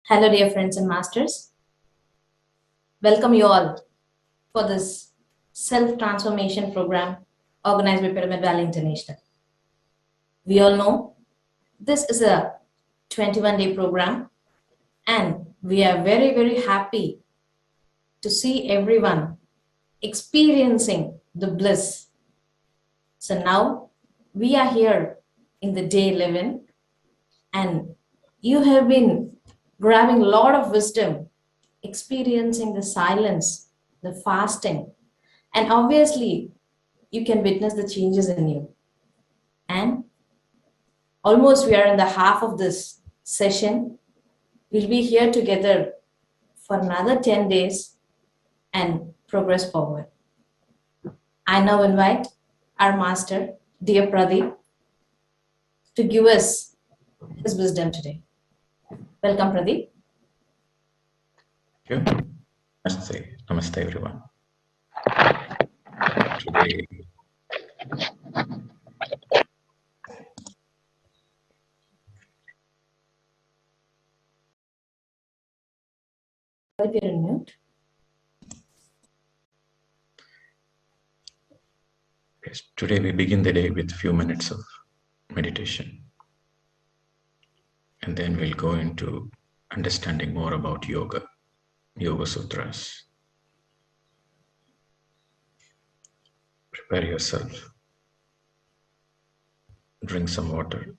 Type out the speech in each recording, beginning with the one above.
Hello, dear friends and masters. Welcome you all for this self transformation program organized by Pyramid Valley International. We all know this is a 21-day program, and we are very, very happy to see everyone experiencing the bliss. So now we are here in the day 11, and you have been grabbing a lot of wisdom, experiencing the silence, the fasting, and obviously you can witness the changes in you. And almost we are in the half of this session. We'll be here together for another 10 days and progress forward. I now invite our master, dear Pradeep, to give us his wisdom today. Welcome, Pradeep. Thank you. Namaste everyone. Today, Pradeep, you're on mute. yes, today we begin the day with a few minutes of meditation. And then we'll go into understanding more about yoga, Yoga Sutras. Prepare yourself. Drink some water.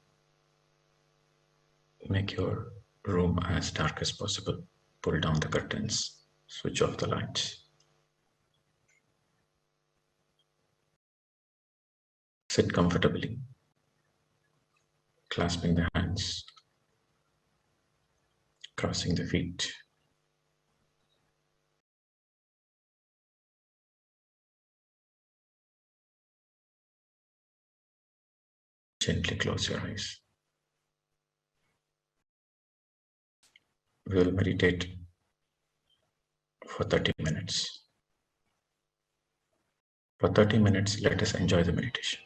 Make your room as dark as possible. Pull down the curtains. Switch off the lights. Sit comfortably, clasping the hands, crossing the feet. Gently close your eyes. We will meditate for 30 minutes. For 30 minutes, let us enjoy the meditation.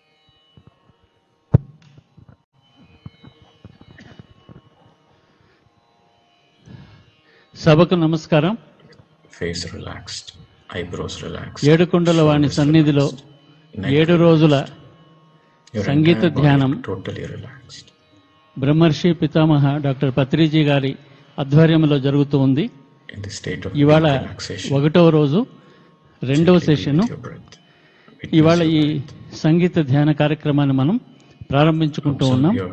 సభకు నమస్కారం. Face relaxed, eyebrows relaxed, ఏడుకొండల వాణి shoulders సన్నిధిలో relaxed, neck 7 రోజుల relaxed. Your Sangeetha entire body ధ్యానం totally relaxed. బ్రహ్మర్షి పితామహ doctor Patriji గారి ఆధ్వర్యంలో జరుగుతూ ఉంది. In the state of ఇవాళ deep relaxation, 1వ రోజు 2వ gently session. breathe with your breath. Witness ఇవాళ your ఈ breath. సంగీత ధ్యాన కార్యక్రమాన్ని మనం ప్రారంభించుకుంటూ Observe ఉన్నాం. your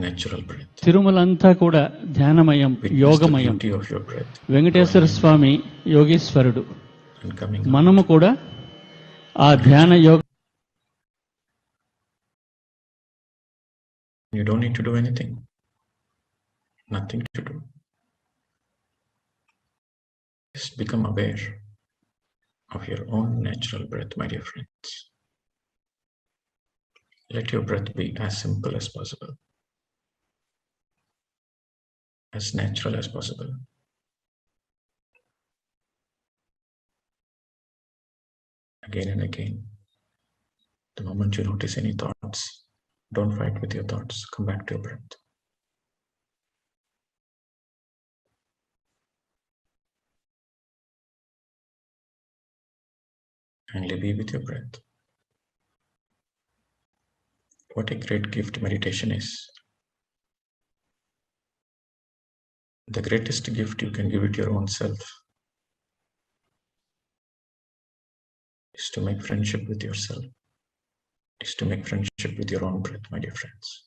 natural breath. తిరుమలంతా కూడా ధ్యానమయం, Witness the యోగమయం. beauty of your breath. Venkateswara Swamy యోగీశ్వరుడు. And coming మనము out. కూడా ఆ ధ్యాన యోగ You don't need to do anything. Nothing to do. Just become aware of your own natural breath, my dear friends. Let your breath be as simple as possible, as natural as possible. Again and again. The moment you notice any thoughts, don't fight with your thoughts. Come back to your breath. Only be with your breath. What a great gift meditation is. The greatest gift you can give it your own self is to make friendship with yourself, is to make friendship with your own breath, my dear friends.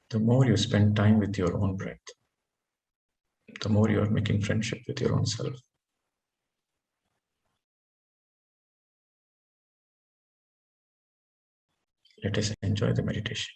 The more you spend time with your own breath, the more you are making friendship with your own self. Let us enjoy the meditation.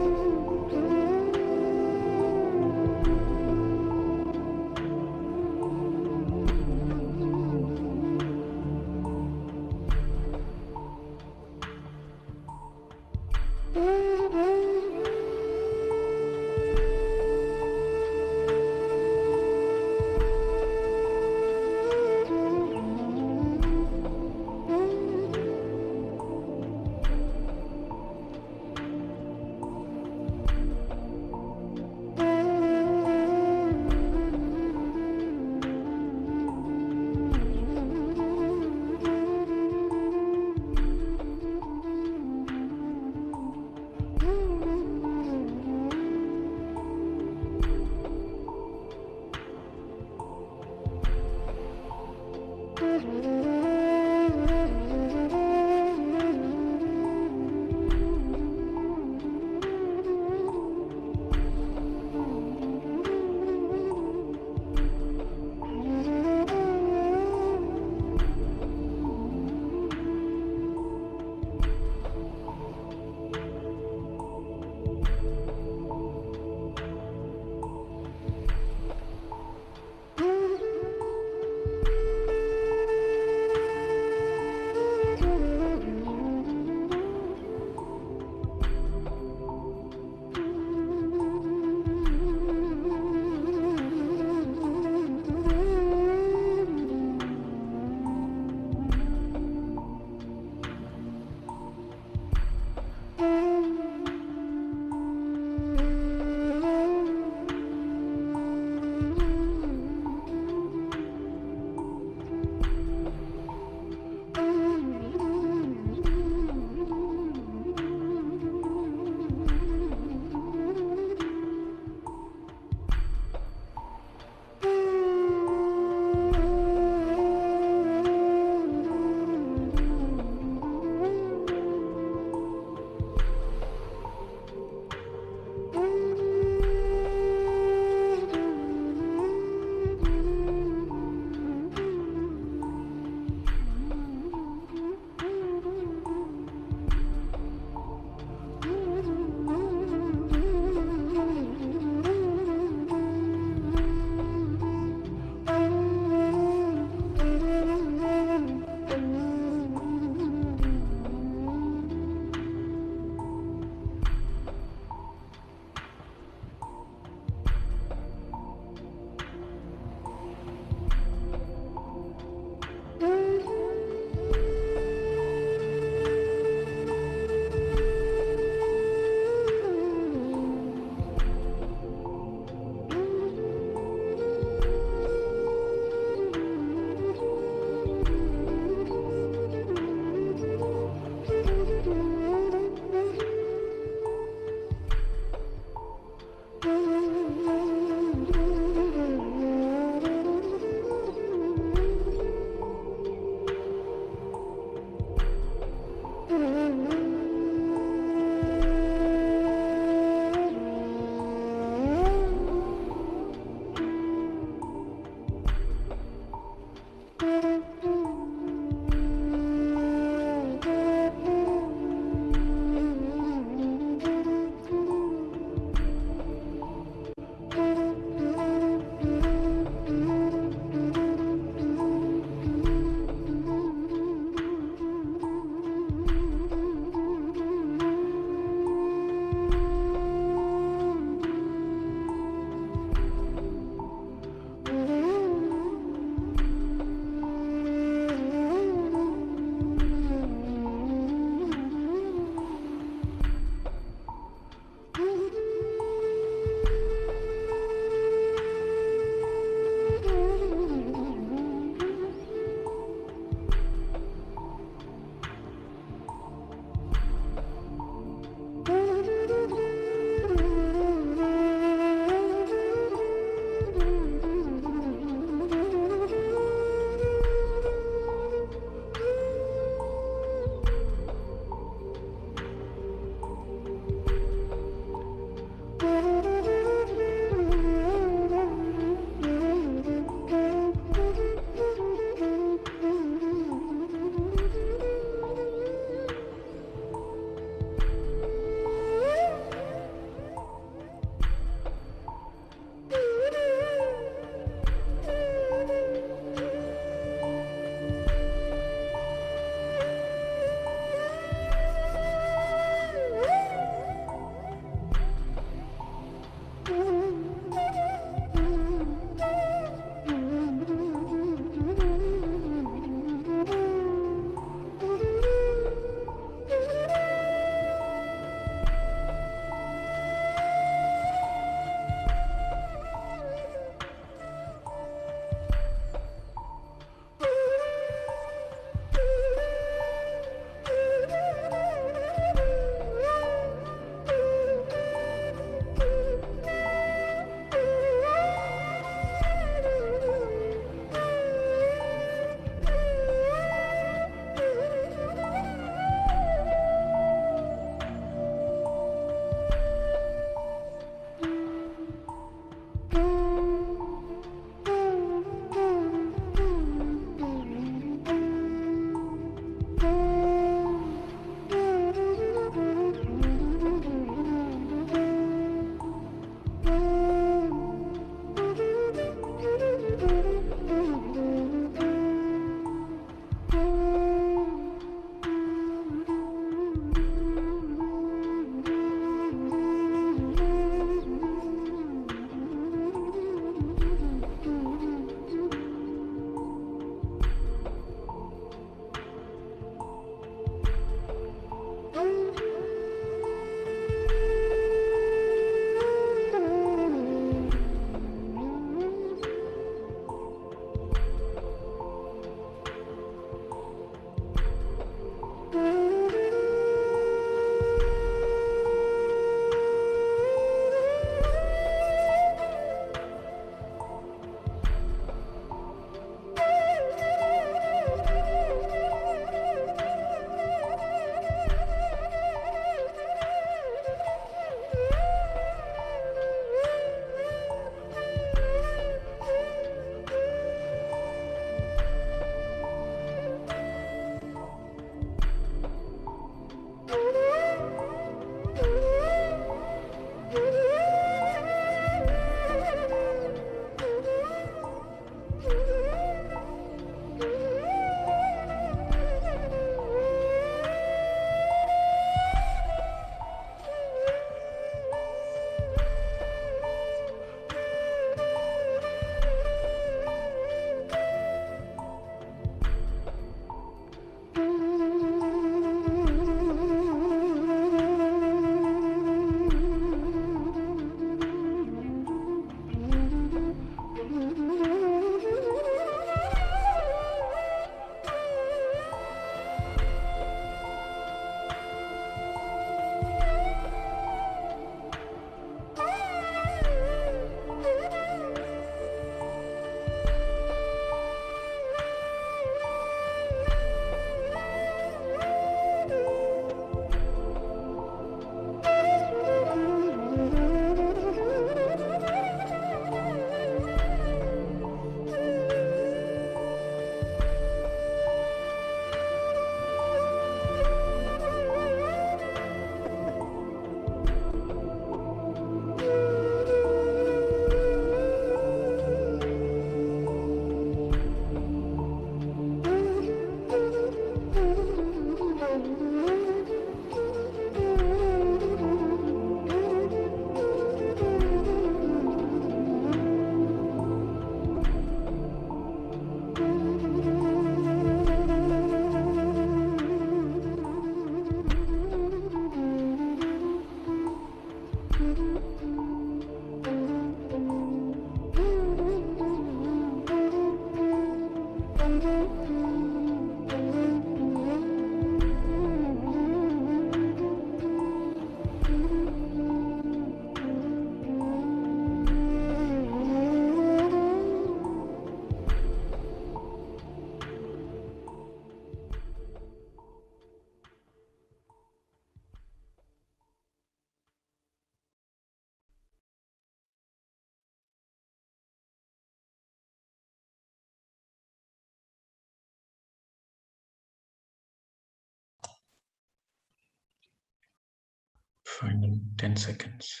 Final 10 seconds.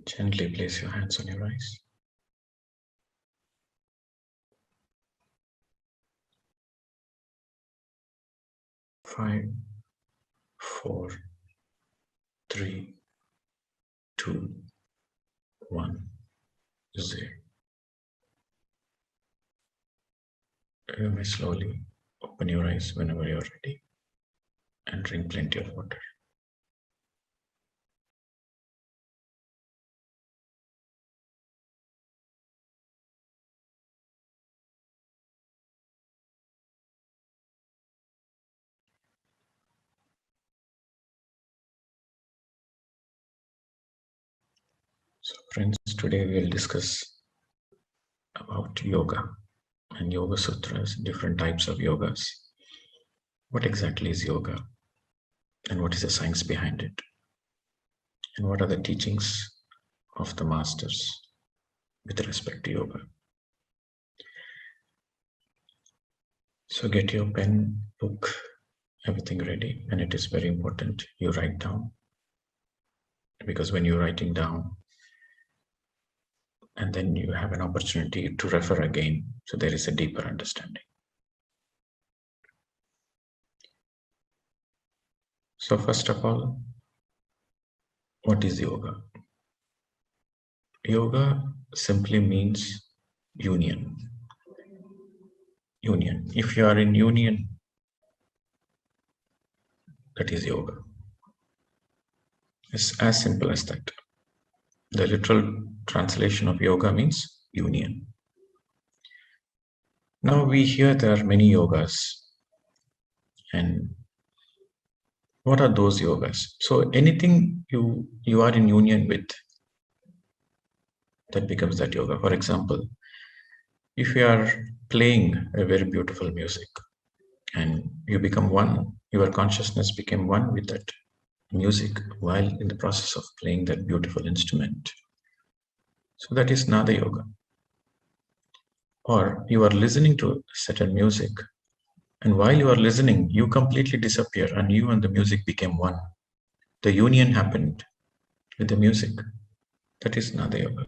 Gently place your hands on your eyes. 5, 4, 3, 2, 1, 0. You may slowly open your eyes whenever you're ready and drink plenty of water. So friends, today we'll discuss about yoga and yoga sutras, different types of yogas. What exactly is yoga and what is the science behind it? And what are the teachings of the masters with respect to yoga? So get your pen, book, everything ready, and it is very important you write down, because when you're writing down and then you have an opportunity to refer again, so there is a deeper understanding. So first of all, what is yoga? Yoga simply means union. Union. If you are in union, that is yoga. It's as simple as that. The literal translation of yoga means union. Now we hear there are many yogas. And what are those yogas? So anything you are in union with, that becomes that yoga. For example, if you are playing a very beautiful music and you become one, your consciousness became one with that music while in the process of playing that beautiful instrument. So that is Nada Yoga. Or you are listening to certain music, and while you are listening, you completely disappear and you and the music became one. The union happened with the music. That is Nada Yoga.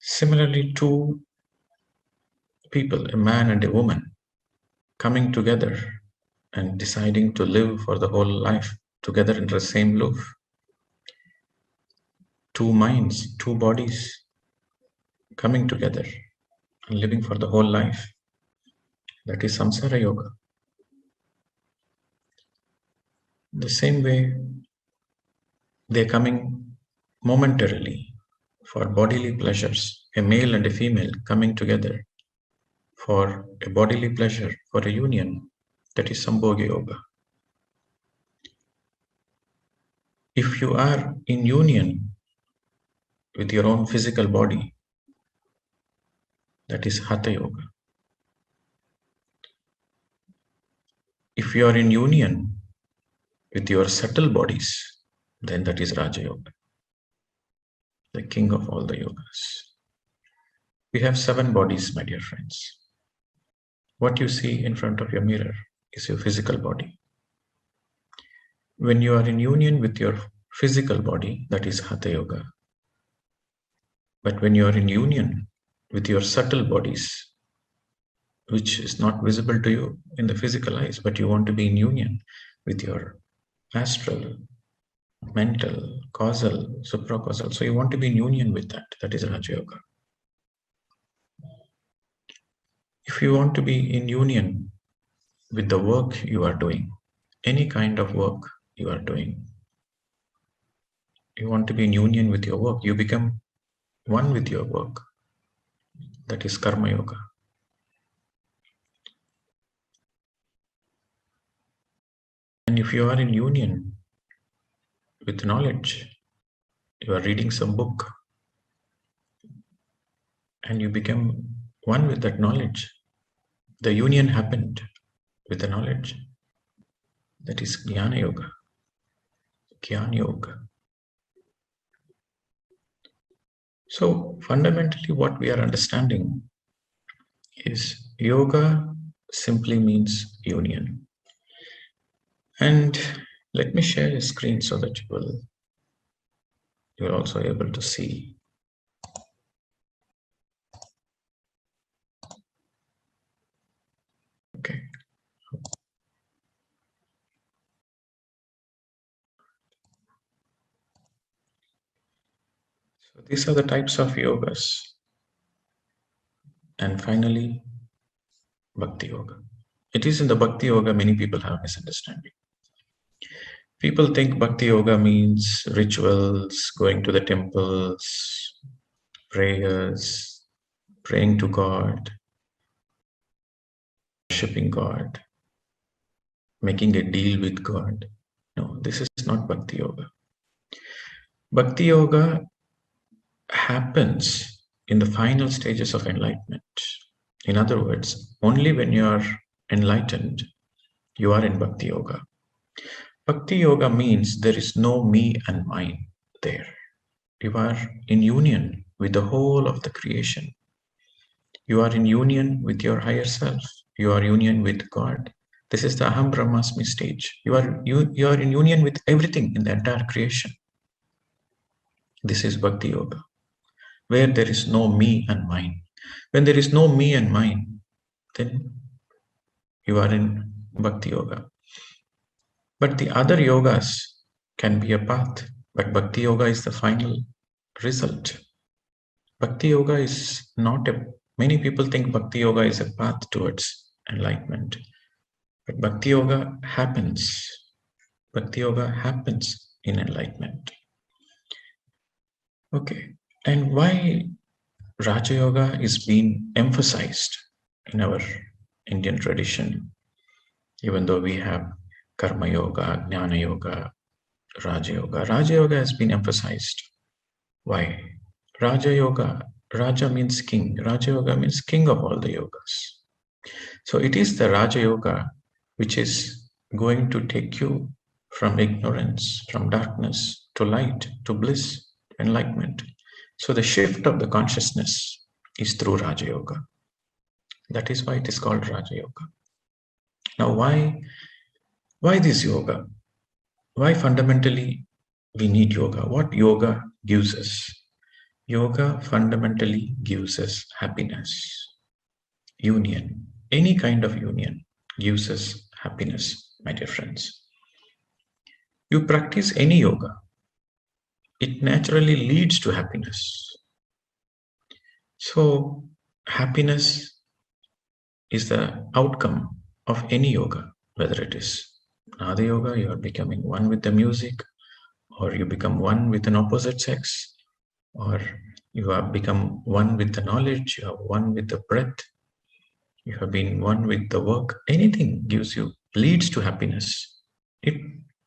Similarly, two people, a man and a woman, coming together and deciding to live for the whole life together in the same roof. Two minds, two bodies coming together and living for the whole life. That is Samsara Yoga. The same way, they're coming momentarily for bodily pleasures, a male and a female coming together for a bodily pleasure, for a union. That is Sambhoga Yoga. If you are in union with your own physical body, that is Hatha Yoga. If you are in union with your subtle bodies, then that is Raja Yoga, the king of all the yogas. We have 7 bodies, my dear friends. What you see in front of your mirror is your physical body. When you are in union with your physical body, that is Hatha Yoga. But when you are in union with your subtle bodies, which is not visible to you in the physical eyes, but you want to be in union with your astral, mental, causal, supracausal. So you want to be in union with that. That is Raja Yoga. If you want to be in union with the work you are doing, any kind of work you are doing, You want to be in union with your work. You become one with your work. That is Karma Yoga. And if you are in union with knowledge, you are reading some book and you become one with that knowledge. The union happened with the knowledge. That is Jnana Yoga, Jnana Yoga. So fundamentally what we are understanding is yoga simply means union. And let me share a screen so that you're also able to see. Okay. So these are the types of yogas. And finally, Bhakti Yoga. It is in the Bhakti Yoga many people have misunderstanding. People think Bhakti Yoga means rituals, going to the temples, prayers, praying to God, worshipping God, making a deal with God. No, this is not Bhakti Yoga. Bhakti Yoga happens in the final stages of enlightenment. In other words, only when you are enlightened, you are in Bhakti Yoga. Bhakti Yoga means there is no me and mine there. You are in union with the whole of the creation. You are in union with your higher self. You are in union with God. This is the Aham Brahmasmi stage. You are in union with everything in the entire creation. This is Bhakti Yoga, where there is no me and mine. When there is no me and mine, then you are in Bhakti Yoga. But the other yogas can be a path, but Bhakti Yoga is the final result. Bhakti Yoga is not many people think Bhakti Yoga is a path towards enlightenment. But Bhakti Yoga happens. Bhakti Yoga happens in enlightenment. Okay. And why Raja Yoga is being emphasized in our Indian tradition, even though we have Karma Yoga, Jnana Yoga, Raja Yoga. Raja Yoga has been emphasized. Why? Raja Yoga, Raja means king. Raja Yoga means king of all the yogas. So it is the Raja Yoga which is going to take you from ignorance, from darkness to light, to bliss, enlightenment. So the shift of the consciousness is through Raja Yoga. That is why it is called Raja Yoga. Now, why this yoga? Why fundamentally we need yoga? What yoga gives us? Yoga fundamentally gives us happiness, union. Any kind of union gives us happiness, my dear friends. You practice any yoga, it naturally leads to happiness. So, happiness is the outcome of any yoga, whether it is Nada Yoga, you are becoming one with the music, or you become one with an opposite sex, or you have become one with the knowledge, you are one with the breath, you have been one with the work. Anything leads to happiness. It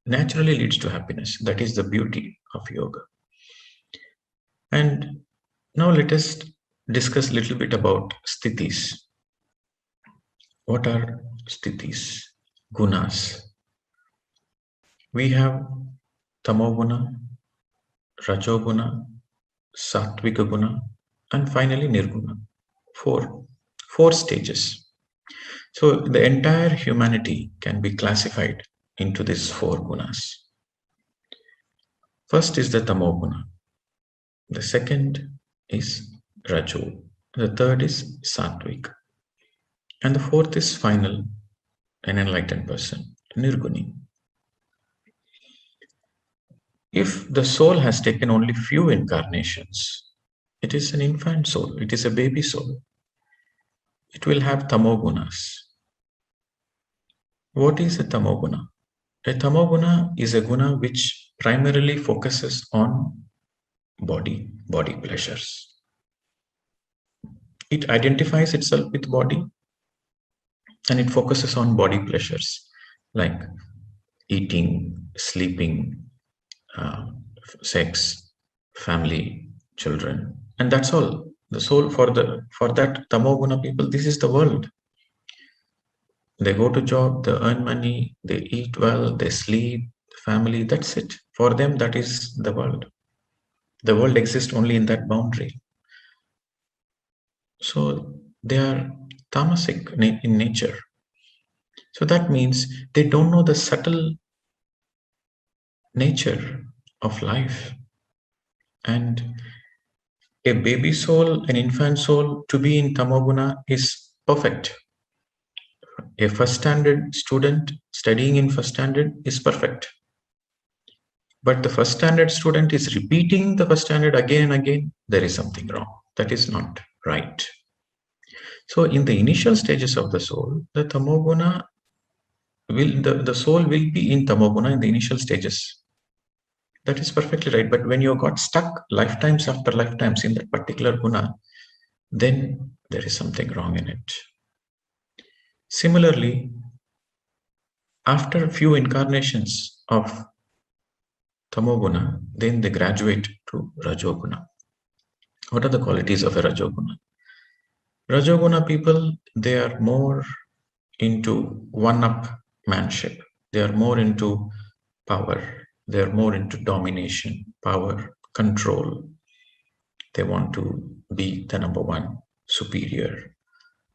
naturally leads to happiness. That is the beauty of yoga. And now let us discuss a little bit about sthitis. What are sthitis? Gunas. We have tamoguna, rajoguna, sattvika guna, and finally nirguna. Four stages. So the entire humanity can be classified into these four gunas. First is the tamoguna. The second is rajo. The third is sattvik. And the fourth is final, an enlightened person, nirguni. If the soul has taken only few incarnations, it is an infant soul, it is a baby soul. It will have tamogunas. What is a tamoguna? A tamoguna is a guna which primarily focuses on body pleasures. It identifies itself with body and it focuses on body pleasures like eating, sleeping, uh, sex, family, children, and that's all. The soul for that tamoguna people, this is the world. They go to job, they earn money, they eat well, they sleep, family, that's it. For them, that is the world. The world exists only in that boundary. So they are tamasic in nature. So that means they don't know the subtle nature of life. And a baby soul, an infant soul, to be in tamoguna is perfect. A first standard student studying in first standard is perfect. But the first standard student is repeating the first standard again and again, there is something wrong. That is not right. So in the initial stages of the soul, the tamoguna the soul will be in tamoguna in the initial stages. That is perfectly right. But when you got stuck lifetimes after lifetimes in that particular guna, then there is something wrong in it. Similarly, after a few incarnations of tamoguna, then they graduate to rajoguna. What are the qualities of a rajoguna? Rajoguna people, they are more into one-up manship. They are more into power. They are more into domination, power, control. They want to be the number one, superior.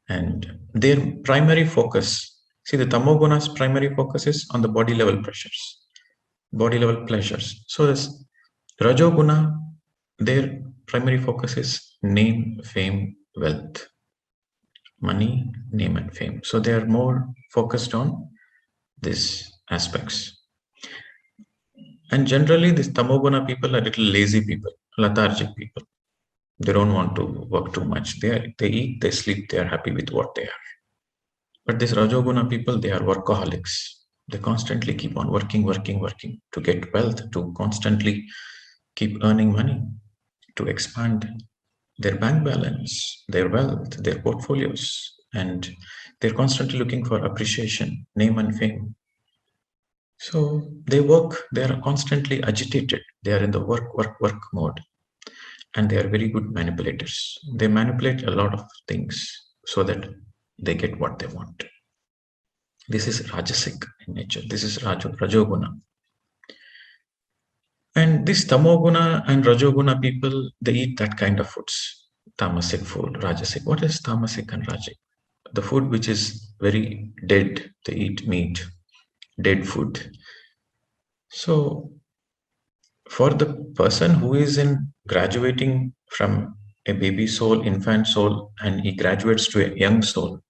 And their primary focus, see, the tamoguna's primary focus is on the body level pressures, body level pleasures. So this rajoguna, their primary focus is name, fame, wealth, money, name, and fame. So they are more focused on these aspects. And generally, these tamoguna people are little lazy people, lethargic people. They don't want to work too much. They eat, they sleep, they are happy with what they are. But these rajoguna people, they are workaholics. They constantly keep on working to get wealth, to constantly keep earning money, to expand their bank balance, their wealth, their portfolios, and they're constantly looking for appreciation, name, and fame. So they work, they are constantly agitated. They are in the work mode. And they are very good manipulators. They manipulate a lot of things so that they get what they want. This is rajasic in nature. This is rajoguna. And this tamoguna and rajoguna people, they eat that kind of foods. Tamasic food, rajasic. What is tamasic and rajasic? The food which is very dead. They eat meat, dead food. So for the person who is in graduating from a baby soul, infant soul, and he graduates to a young soul.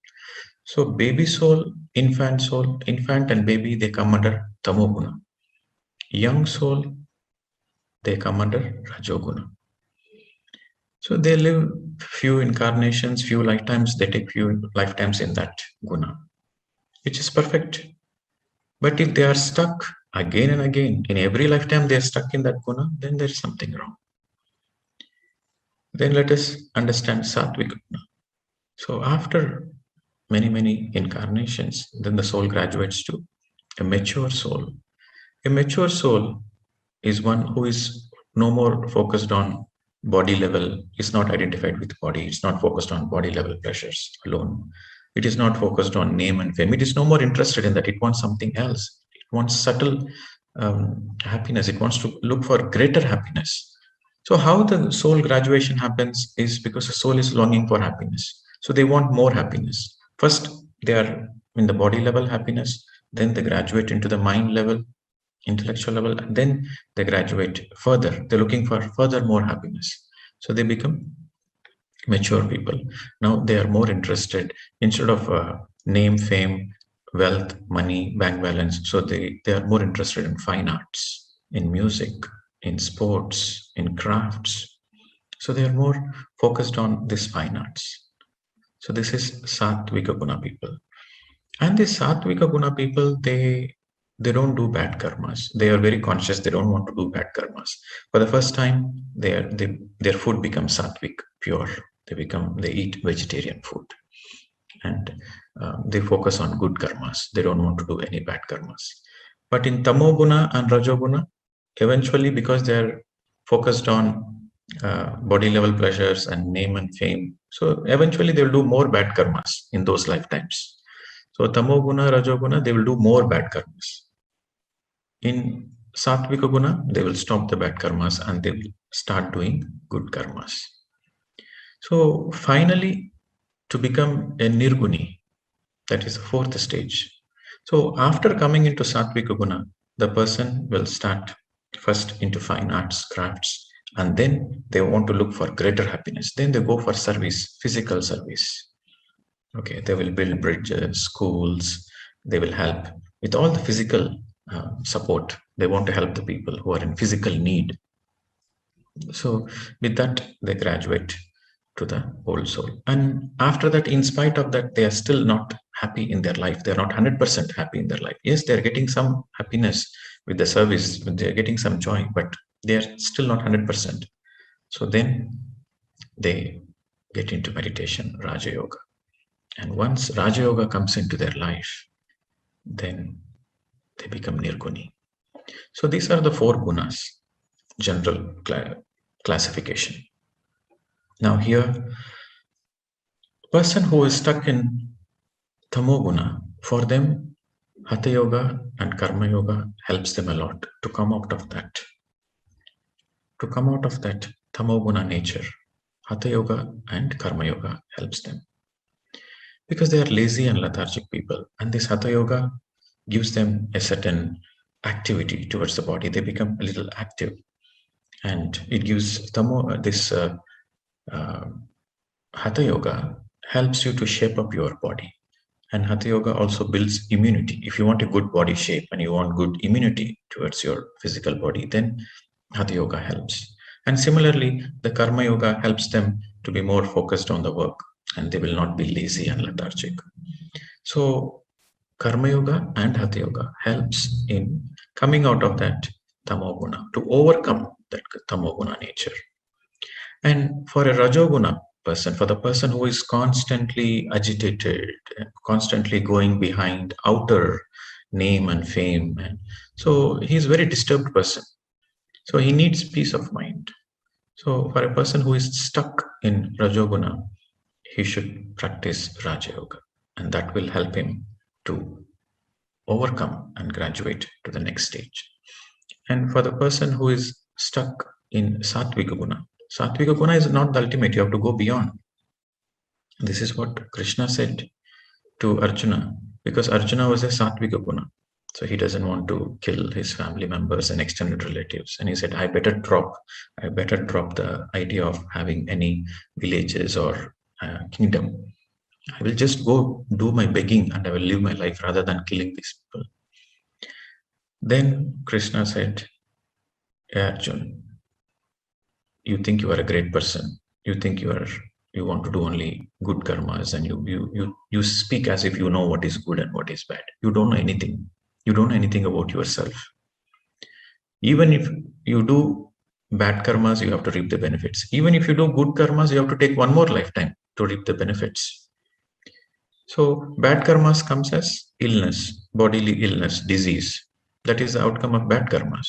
So baby soul, infant and baby, they come under tamoguna. Young soul, they come under rajoguna. So they live few incarnations, few lifetimes, they take few lifetimes in that guna, which is perfect. But if they are stuck again and again, in every lifetime they are stuck in that guna, then there is something wrong. Then let us understand Satvika Guna. So after many incarnations, then the soul graduates to a mature soul. A mature soul is one who is no more focused on body level, is not identified with body, it's not focused on body level pressures alone. It is not focused on name and fame. It is no more interested in that. It wants something else. It wants subtle happiness. It wants to look for greater happiness. So how the soul graduation happens is because the soul is longing for happiness. So they want more happiness. First, they are in the body level happiness, then they graduate into the mind level, intellectual level, and then they graduate further. They're looking for further more happiness. So they become mature people. Now they are more interested instead of name, fame, wealth, money, bank balance. So they are more interested in fine arts, in music, in sports, in crafts. So they are more focused on this fine arts. So this is Satvika Guna people. And these Satvika Guna people, they they don't do bad karmas. They are very conscious. They don't want to do bad karmas. For the first time, their food becomes sattvic, pure. They eat vegetarian food, and they focus on good karmas. They don't want to do any bad karmas. But in tamoguna and rajoguna, eventually, because they're focused on body level pleasures and name and fame, so eventually they will do more bad karmas in those lifetimes. So tamoguna, rajoguna, they will do more bad karmas. In sattvika guna, they will stop the bad karmas and they will start doing good karmas. So finally, to become a nirguni, that is the fourth stage. So after coming into sattvika guna, the person will start first into fine arts, crafts, and then they want to look for greater happiness. Then they go for service, physical service. Okay, they will build bridges, schools, they will help with all the physical support. They want to help the people who are in physical need. So with that, they graduate to the old soul. And after that, in spite of that, they are still not happy in their life. They're not 100% happy in their life. Yes, they're getting some happiness with the service, they're getting some joy, but they're still not 100%. So then they get into meditation, Raja Yoga. And once Raja Yoga comes into their life, then they become Nirguni. So these are the four gunas, general classification. Now here, person who is stuck in Tamoguna, for them, Hatha Yoga and Karma Yoga helps them a lot to come out of that. To come out of that Tamoguna nature, Hatha Yoga and Karma Yoga helps them. Because they are lazy and lethargic people, and this Hatha Yoga gives them a certain activity towards the body. They become a little active, and it gives Hatha Yoga helps you to shape up your body, and Hatha Yoga also builds immunity. If you want a good body shape and you want good immunity towards your physical body, then Hatha Yoga helps. And similarly, the Karma Yoga helps them to be more focused on the work, and they will not be lazy and lethargic. So Karma Yoga and Hatha Yoga helps in coming out of that Tamoguna, to overcome that Tamoguna nature. And for a Rajoguna person, for the person who is constantly agitated, constantly going behind outer name and fame, and so he's a very disturbed person. So he needs peace of mind. So for a person who is stuck in Rajoguna, he should practice Raja Yoga, and that will help him to overcome and graduate to the next stage. And for the person who is stuck in Sattvika Guna, Sattvika Guna is not the ultimate, you have to go beyond. This is what Krishna said to Arjuna, because Arjuna was a Sattvika Guna. So he doesn't want to kill his family members and extended relatives. And he said, I better drop the idea of having any villages or kingdom. I will just go do my begging and I will live my life rather than killing these people. Then Krishna said, Arjuna, you think you are a great person. You think you want to do only good karmas, and you speak as if you know what is good and what is bad. You don't know anything. You don't know anything about yourself. Even if you do bad karmas, you have to reap the benefits. Even if you do good karmas, you have to take one more lifetime to reap the benefits. So bad karmas comes as illness, bodily illness, disease. That is the outcome of bad karmas.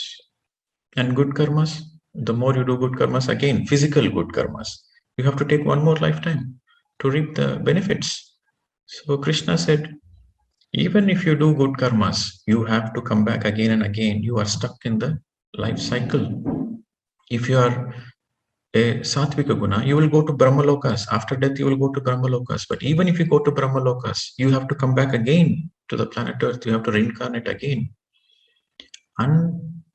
And good karmas, the more you do good karmas, again, physical good karmas, you have to take one more lifetime to reap the benefits. So Krishna said, even if you do good karmas, you have to come back again and again. You are stuck in the life cycle. If you are a Sattvika Guna, you will go to Brahmalokas. After death, you will go to Brahmalokas. But even if you go to Brahmalokas, you have to come back again to the planet Earth. You have to reincarnate again.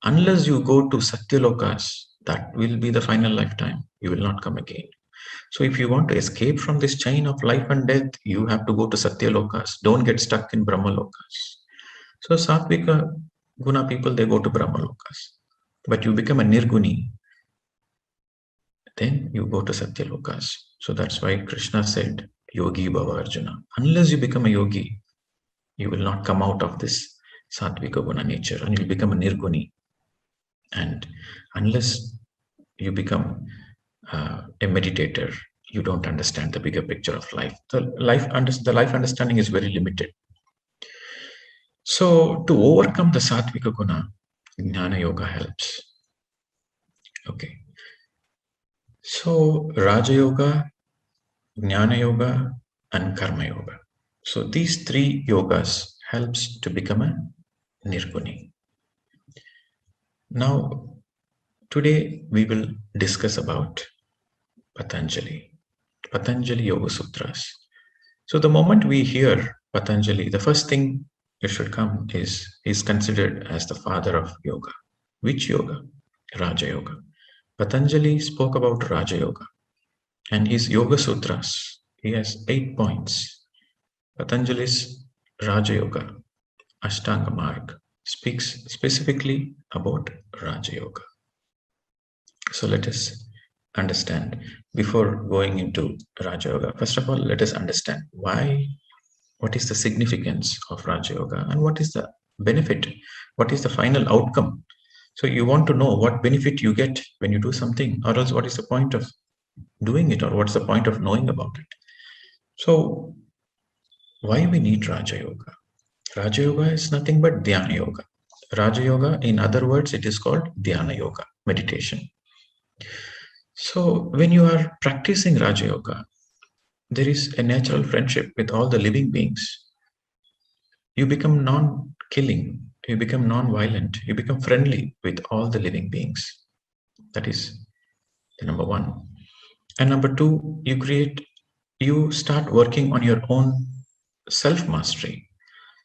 Unless you go to Satyalokas, that will be the final lifetime. You will not come again. So if you want to escape from this chain of life and death, you have to go to Satyalokas. Don't get stuck in Brahmalokas. So Sattvika Guna people, they go to Brahmalokas. But you become a Nirguni, then you go to Satyalokas. So that's why Krishna said, Yogi Bhava Arjuna. Unless you become a yogi, you will not come out of this Satvika Guna nature, and you'll become a Nirguni. And unless you become a meditator, you don't understand the bigger picture of life. The life understanding is very limited. So to overcome the Satvika Guna, Jnana Yoga helps. Okay. So Raja Yoga, Jnana Yoga, and Karma Yoga. So these three yogas helps to become a Nirguni. Now, today we will discuss about Patanjali Yoga Sutras. So the moment we hear Patanjali, the first thing that should come is he's considered as the father of yoga. Which yoga? Raja Yoga. Patanjali spoke about Raja Yoga, and his Yoga Sutras, he has 8 points. Patanjali's Raja Yoga, Ashtanga Marg, speaks specifically about Raja Yoga. So let us understand, before going into Raja Yoga, first of all, let us understand what is the significance of Raja Yoga and what is the benefit, what is the final outcome. So you want to know what benefit you get when you do something, or else what is the point of doing it, or what's the point of knowing about it. So why we need Raja Yoga? Raja Yoga is nothing but Dhyana Yoga. Raja Yoga, in other words, it is called Dhyana Yoga, meditation. So when you are practicing Raja Yoga, there is a natural friendship with all the living beings. You become non-killing, you become non-violent, you become friendly with all the living beings. That is the number one. And number two, you start working on your own self-mastery.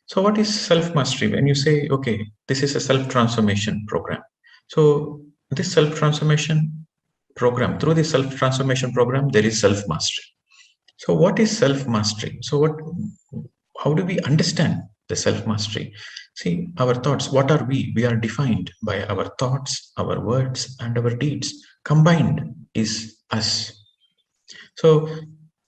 So what is self-mastery? When you say, okay, this is a self-transformation program. So this self-transformation program, through the self-transformation program, there is self-mastery. So what is self-mastery? So how do we understand the self-mastery? See, our thoughts, what are we? We are defined by our thoughts, our words, and our deeds. Combined is us. So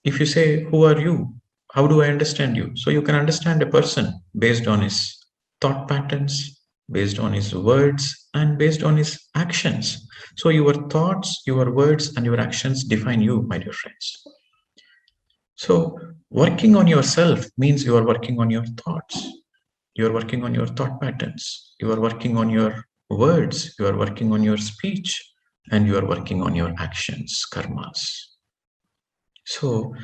if you say, who are you? How do I understand you? So you can understand a person based on his thought patterns, based on his words, and based on his actions. So your thoughts, your words, and your actions define you, my dear friends. So working on yourself means you are working on your thoughts. You are working on your thought patterns. You are working on your words. You are working on your speech. And you are working on your actions, karmas. So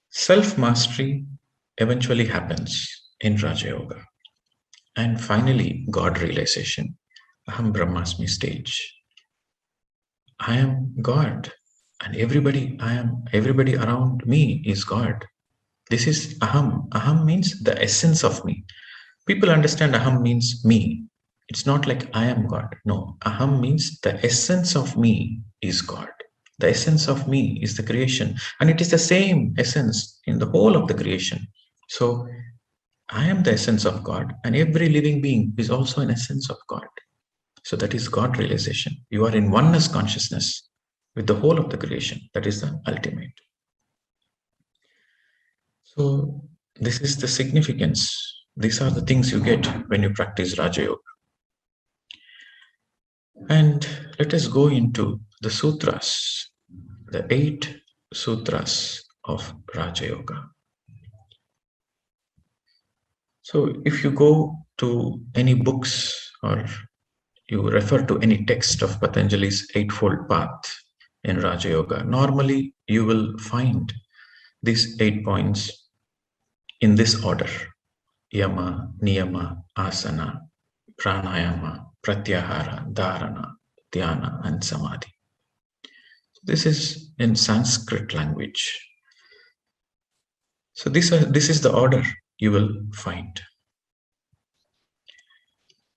self-mastery eventually happens in Raja Yoga. And finally, God realization. Aham Brahmasmi stage. I am God. And everybody around me is God. This is aham. Aham means the essence of me. People understand aham means me. It's not like I am God. No, aham means the essence of me is God. The essence of me is the creation. And it is the same essence in the whole of the creation. So I am the essence of God, and every living being is also an essence of God. So that is God realization. You are in oneness consciousness with the whole of the creation. That is the ultimate. So this is the significance. These are the things you get when you practice Raja Yoga. And let us go into the sutras, the 8 sutras of Raja Yoga. So if you go to any books or you refer to any text of Patanjali's Eightfold Path in Raja Yoga, normally you will find these 8 points in this order: Yama, Niyama, Asana, Pranayama, Pratyahara, Dharana, Dhyana, and Samadhi. This is in Sanskrit language. So this is the order you will find.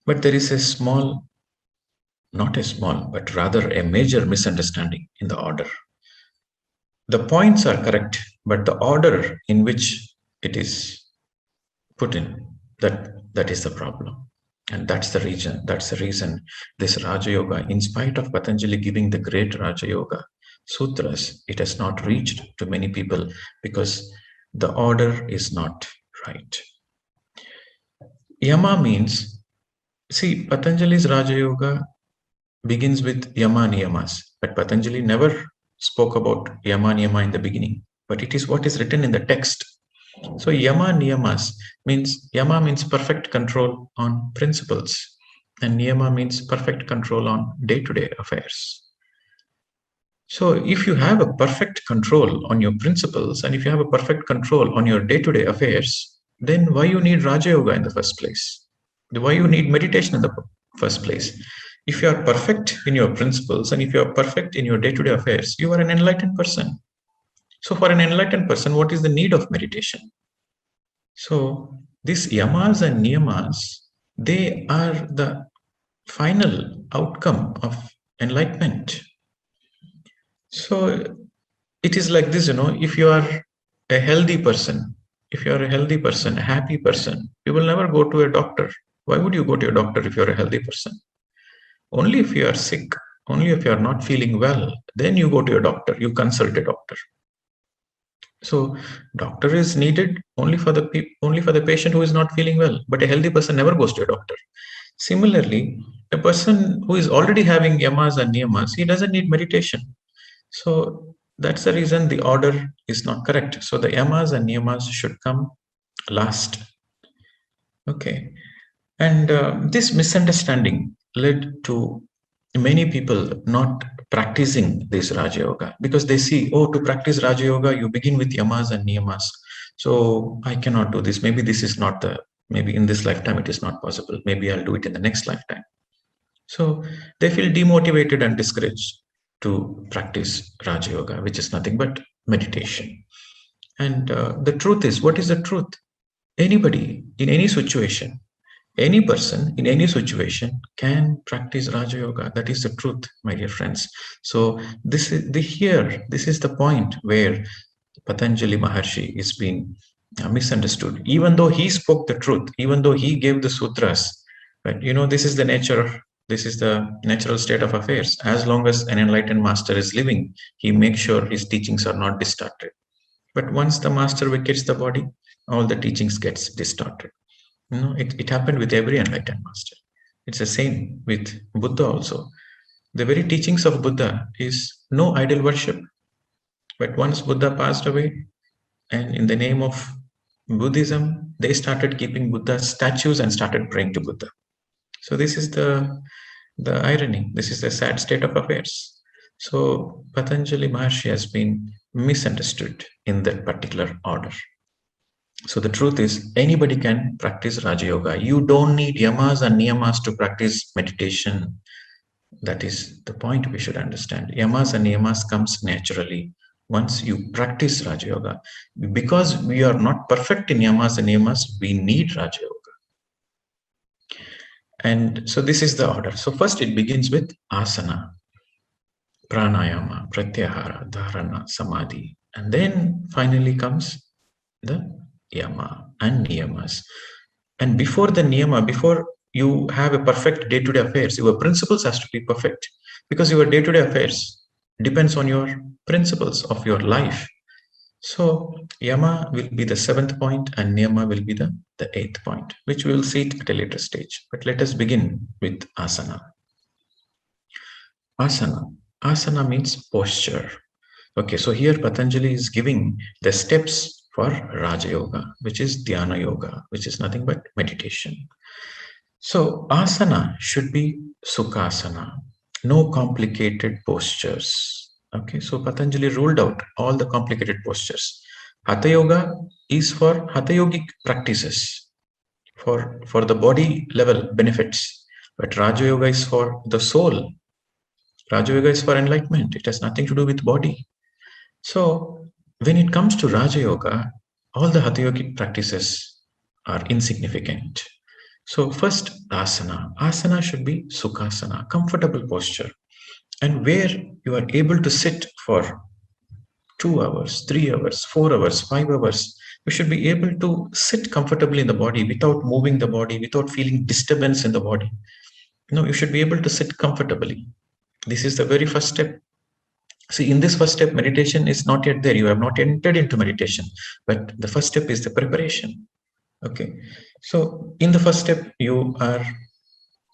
But there is a small, not a small, but rather a major misunderstanding in the order. The points are correct, but the order in which it is put in, that is the problem. And that's the reason this Raja Yoga, in spite of Patanjali giving the great Raja Yoga sutras, it has not reached to many people because the order is not right. Yama means, see, Patanjali's Raja Yoga begins with Yama Niyamas, but Patanjali never spoke about Yama Niyama in the beginning, but it is what is written in the text. So Yama Niyamas means, Yama means perfect control on principles, and Niyama means perfect control on day-to-day affairs. So if you have a perfect control on your principles, and if you have a perfect control on your day-to-day affairs, then why you need Raja Yoga in the first place? Why you need meditation in the first place? If you are perfect in your principles, and if you are perfect in your day-to-day affairs, you are an enlightened person. So for an enlightened person, what is the need of meditation? So these yamas and niyamas, they are the final outcome of enlightenment. So it is like this, if you are a healthy person, if you are a healthy person, a happy person, you will never go to a doctor. Why would you go to a doctor if you're a healthy person? Only if you are sick, only if you are not feeling well, then you go to a doctor, you consult a doctor. So doctor is needed only for the patient who is not feeling well, but a healthy person never goes to a doctor. Similarly, a person who is already having yamas and niyamas, he doesn't need meditation. So that's the reason the order is not correct. So the yamas and niyamas should come last. Okay. And this misunderstanding led to many people not practicing this Raja Yoga, because they see, oh, to practice Raja Yoga, you begin with yamas and niyamas. So I cannot do this. Maybe this is not maybe in this lifetime it is not possible. Maybe I'll do it in the next lifetime. So they feel demotivated and discouraged to practice Raja Yoga, which is nothing but meditation. And the truth is, what is the truth? Anybody in any situation, any person in any situation can practice Raja Yoga. That is the truth, my dear friends. So this is the point where Patanjali Maharshi is being misunderstood. Even though he spoke the truth, even though he gave the sutras, but this is the natural state of affairs. As long as an enlightened master is living, he makes sure his teachings are not distorted. But once the master vacates the body, all the teachings gets distorted. It happened with every enlightened master. It's the same with Buddha also. The very teachings of Buddha is no idol worship. But once Buddha passed away, and in the name of Buddhism, they started keeping Buddha statues and started praying to Buddha. So this is the irony. This is the sad state of affairs. So Patanjali Maharshi has been misunderstood in that particular order. So the truth is, anybody can practice Raja Yoga. You don't need yamas and niyamas to practice meditation. That is the point we should understand. Yamas and niyamas comes naturally once you practice Raja Yoga. Because we are not perfect in yamas and niyamas, we need Raja Yoga. And so this is the order. So first it begins with asana, pranayama, pratyahara, dharana, samadhi. And then finally comes the yama and niyamas. And before the niyama, before you have a perfect day-to-day affairs, your principles has to be perfect, because your day-to-day affairs depends on your principles of your life. So yama will be the 7th point and niyama will be the 8th point, which we will see it at a later stage. But let us begin with asana. Asana means posture. Okay, so here Patanjali is giving the steps for Raja Yoga, which is Dhyana Yoga, which is nothing but meditation. So asana should be Sukhasana, no complicated postures. Okay, so Patanjali ruled out all the complicated postures. Hatha Yoga is for Hatha Yogic practices, for the body level benefits, but Raja Yoga is for the soul. Raja Yoga is for enlightenment. It has nothing to do with body. So when it comes to Raja Yoga, all the Hatha Yogic practices are insignificant. So first, asana. Asana should be Sukhasana, comfortable posture, and where you are able to sit for 2 hours, 3 hours, 4 hours, 5 hours. You should be able to sit comfortably in the body without moving the body, without feeling disturbance in the body. You should be able to sit comfortably. This is the very first step. See, in this first step, meditation is not yet there. You have not entered into meditation. But the first step is the preparation. Okay. So in the first step, you are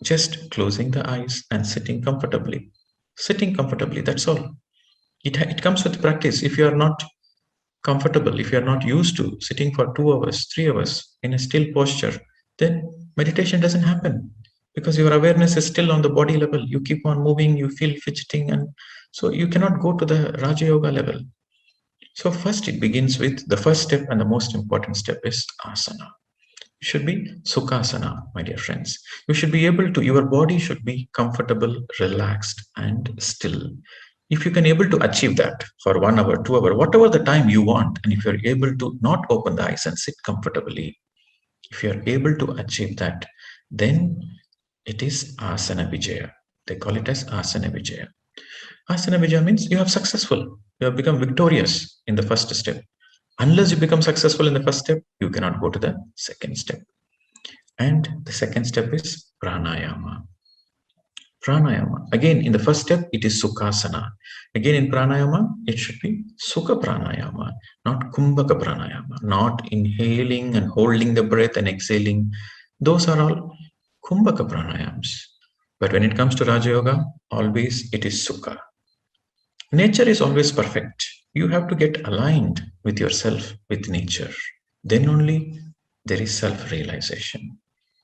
just closing the eyes and sitting comfortably. Sitting comfortably, that's all. It comes with practice. If you are not comfortable, if you are not used to sitting for 2 hours, 3 hours in a still posture, then meditation doesn't happen because your awareness is still on the body level. You keep on moving, you feel fidgeting, and so you cannot go to the Raja Yoga level. So first it begins with the first step, and the most important step is asana. You should be sukhasana, my dear friends. You should be able to, your body should be comfortable, relaxed, and still. If you can able to achieve that for 1 hour, 2 hour, whatever the time you want, and if you're able to not open the eyes and sit comfortably, if you're able to achieve that, then it is asana vijaya. They call it as asana vijaya. Asana vijaya means you have successful, you have become victorious in the first step. Unless you become successful in the first step, you cannot go to the second step. And the second step is pranayama. Pranayama. Again, in the first step, it is sukhasana. Again, in pranayama, it should be sukha pranayama, not kumbhaka pranayama, not inhaling and holding the breath and exhaling. Those are all kumbhaka pranayams. But when it comes to Raja Yoga, always it is sukha. Nature is always perfect. You have to get aligned with yourself, with nature. Then only there is self-realization.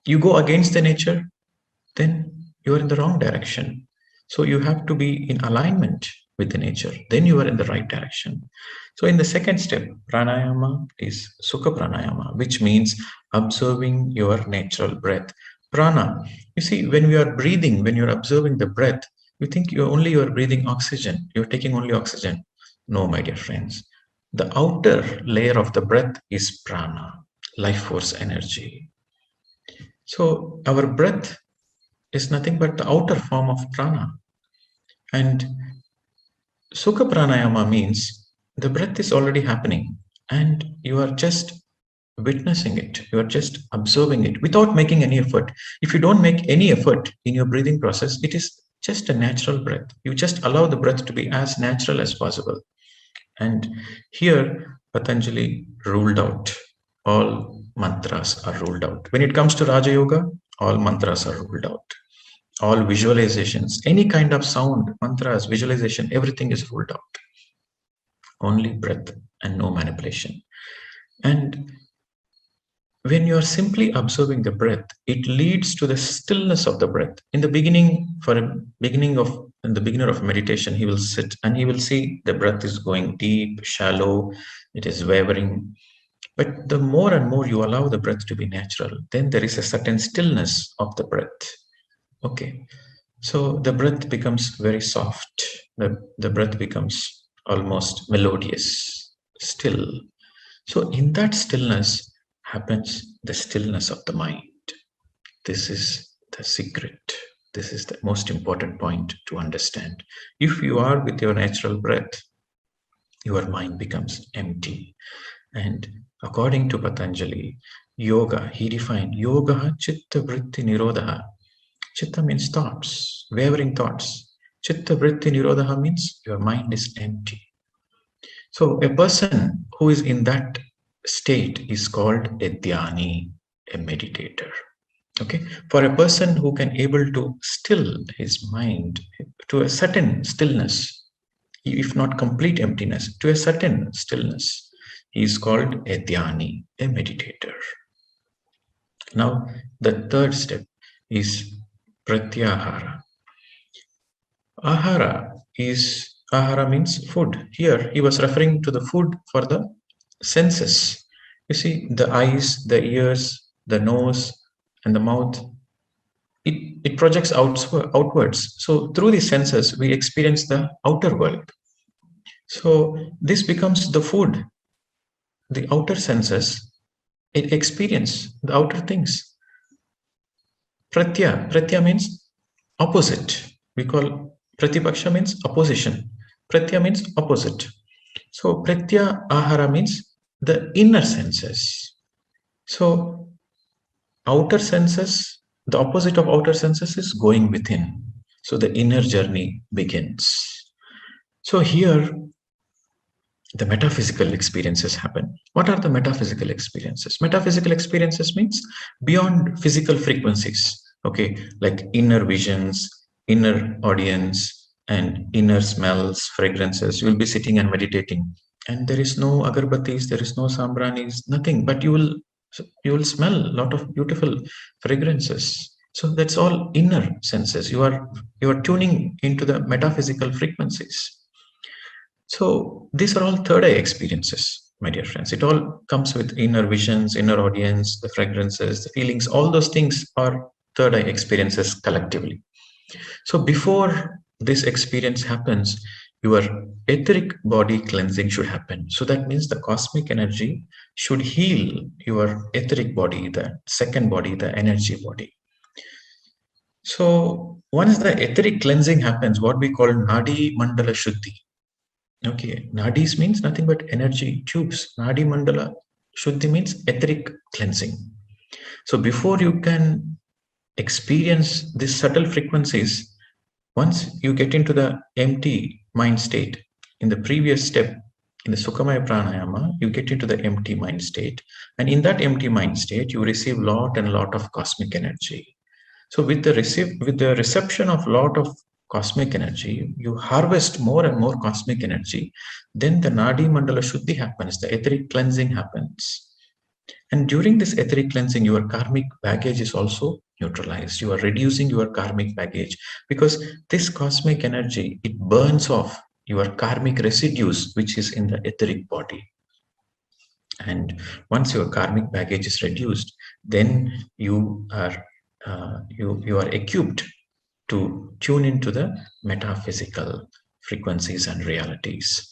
You go against the nature, then you are in the wrong direction. So you have to be in alignment with the nature. Then you are in the right direction. So in the second step, pranayama is sukha pranayama, which means observing your natural breath. Prana, you see, when we are breathing, when you're observing the breath, you think you are breathing oxygen. You're taking only oxygen. No, my dear friends. The outer layer of the breath is prana, life force energy. So our breath is nothing but the outer form of prana. And sukha pranayama means the breath is already happening and you are just witnessing it. You are just observing it without making any effort. If you don't make any effort in your breathing process, it is just a natural breath. You just allow the breath to be as natural as possible. And here, Patanjali ruled out. All mantras are ruled out. When it comes to Raja Yoga, all mantras are ruled out. All visualizations, any kind of sound, mantras, visualization, everything is ruled out. Only breath and no manipulation. And when you are simply observing the breath, it leads to the stillness of the breath. In the beginning, in the beginner of meditation, he will sit and he will see the breath is going deep, shallow, it is wavering. But the more and more you allow the breath to be natural, then there is a certain stillness of the breath. Okay. So the breath becomes very soft. The breath becomes almost melodious, still. So in that stillness happens the stillness of the mind. This is the secret. This is the most important point to understand. If you are with your natural breath, your mind becomes empty. And according to Patanjali, yoga, he defined yoga chitta vritti nirodha. Chitta means thoughts, wavering thoughts. Chitta vritti nirodha means your mind is empty. So a person who is in that state is called a dhyani, a meditator. Okay, for a person who can able to still his mind to a certain stillness, if not complete emptiness, to a certain stillness, he is called a dhyani, a meditator. Now, the third step is pratyahara. Ahara means food. Here he was referring to the food for the senses. You see, the eyes, the ears, the nose, and the mouth, it projects outwards. So through these senses, we experience the outer world. So this becomes the food. The outer senses, it experience the outer things. Pratya means opposite. We call Pratipaksha means opposition. Pratya means opposite. So Pratya Ahara means the inner senses. So outer senses, the opposite of outer senses is going within. So the inner journey begins. So here the metaphysical experiences happen. What are the metaphysical experiences? Metaphysical experiences means beyond physical frequencies, okay, like inner visions, inner audience, and inner smells, fragrances. You will be sitting and meditating, and there is no agarbatis, there is no sambranis, nothing, but you will smell a lot of beautiful fragrances. So that's all inner senses. You are tuning into the metaphysical frequencies. So these are all third eye experiences, my dear friends. It all comes with inner visions, inner audience, the fragrances, the feelings. All those things are third eye experiences collectively. So before this experience happens, your etheric body cleansing should happen. So that means the cosmic energy should heal your etheric body, the second body, the energy body. So once the etheric cleansing happens, what we call Nadi Mandala Shuddhi. Okay, nadis means nothing but energy tubes. Nadi mandala shuddhi means etheric cleansing. So before you can experience these subtle frequencies, once you get into the empty mind state, in the previous step, in the Sukhamaya Pranayama, you get into the empty mind state. And in that empty mind state, you receive lot and lot of cosmic energy. So with the reception of lot of cosmic energy, you harvest more and more cosmic energy. Then the Nadi Mandala Shuddhi happens, the etheric cleansing happens. And during this etheric cleansing, your karmic baggage is also neutralized. You are reducing your karmic baggage because this cosmic energy, it burns off your karmic residues, which is in the etheric body. And once your karmic baggage is reduced, then you are equipped to tune into the metaphysical frequencies and realities.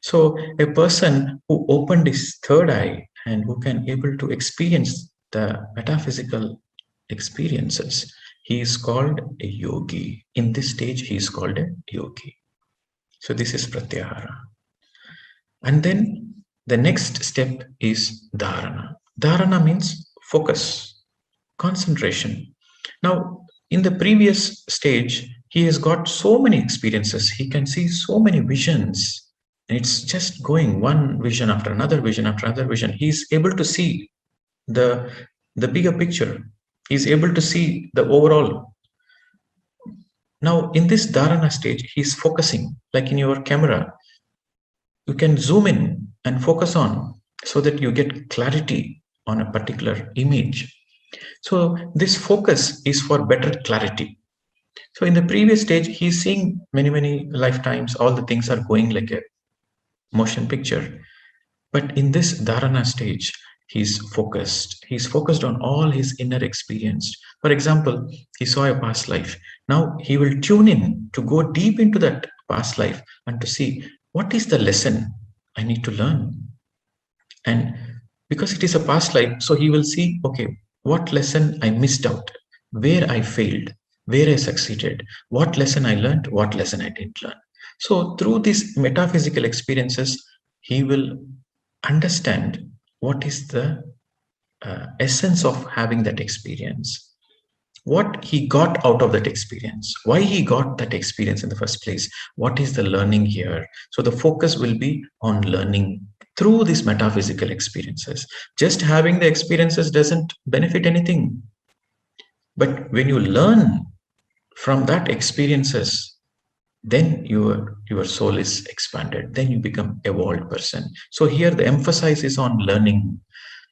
So a person who opened his third eye and who can able to experience the metaphysical experiences, he is called a yogi. In this stage, he is called a yogi. So this is pratyahara. And then the next step is dharana. Dharana means focus, concentration. Now, in the previous stage, he has got so many experiences. He can see so many visions. And it's just going one vision after another vision after another vision. He's able to see the bigger picture. He's able to see the overall. Now, in this dharana stage, he's focusing, like in your camera. You can zoom in and focus on so that you get clarity on a particular image. So this focus is for better clarity. So in the previous stage, he's seeing many lifetimes, all the things are going like a motion picture. But in this dharana stage, he's focused. He's focused on all his inner experience. For example, he saw a past life. Now he will tune in to go deep into that past life and to see what is the lesson I need to learn. And because it is a past life, so he will see, okay, what lesson I missed out, where I failed, where I succeeded, what lesson I learned, what lesson I didn't learn. So through these metaphysical experiences, he will understand what is the essence of having that experience, what he got out of that experience, why he got that experience in the first place, what is the learning here. So the focus will be on learning through these metaphysical experiences. Just having the experiences doesn't benefit anything. But when you learn from that experiences, then your soul is expanded. Then you become evolved person. So here the emphasis is on learning.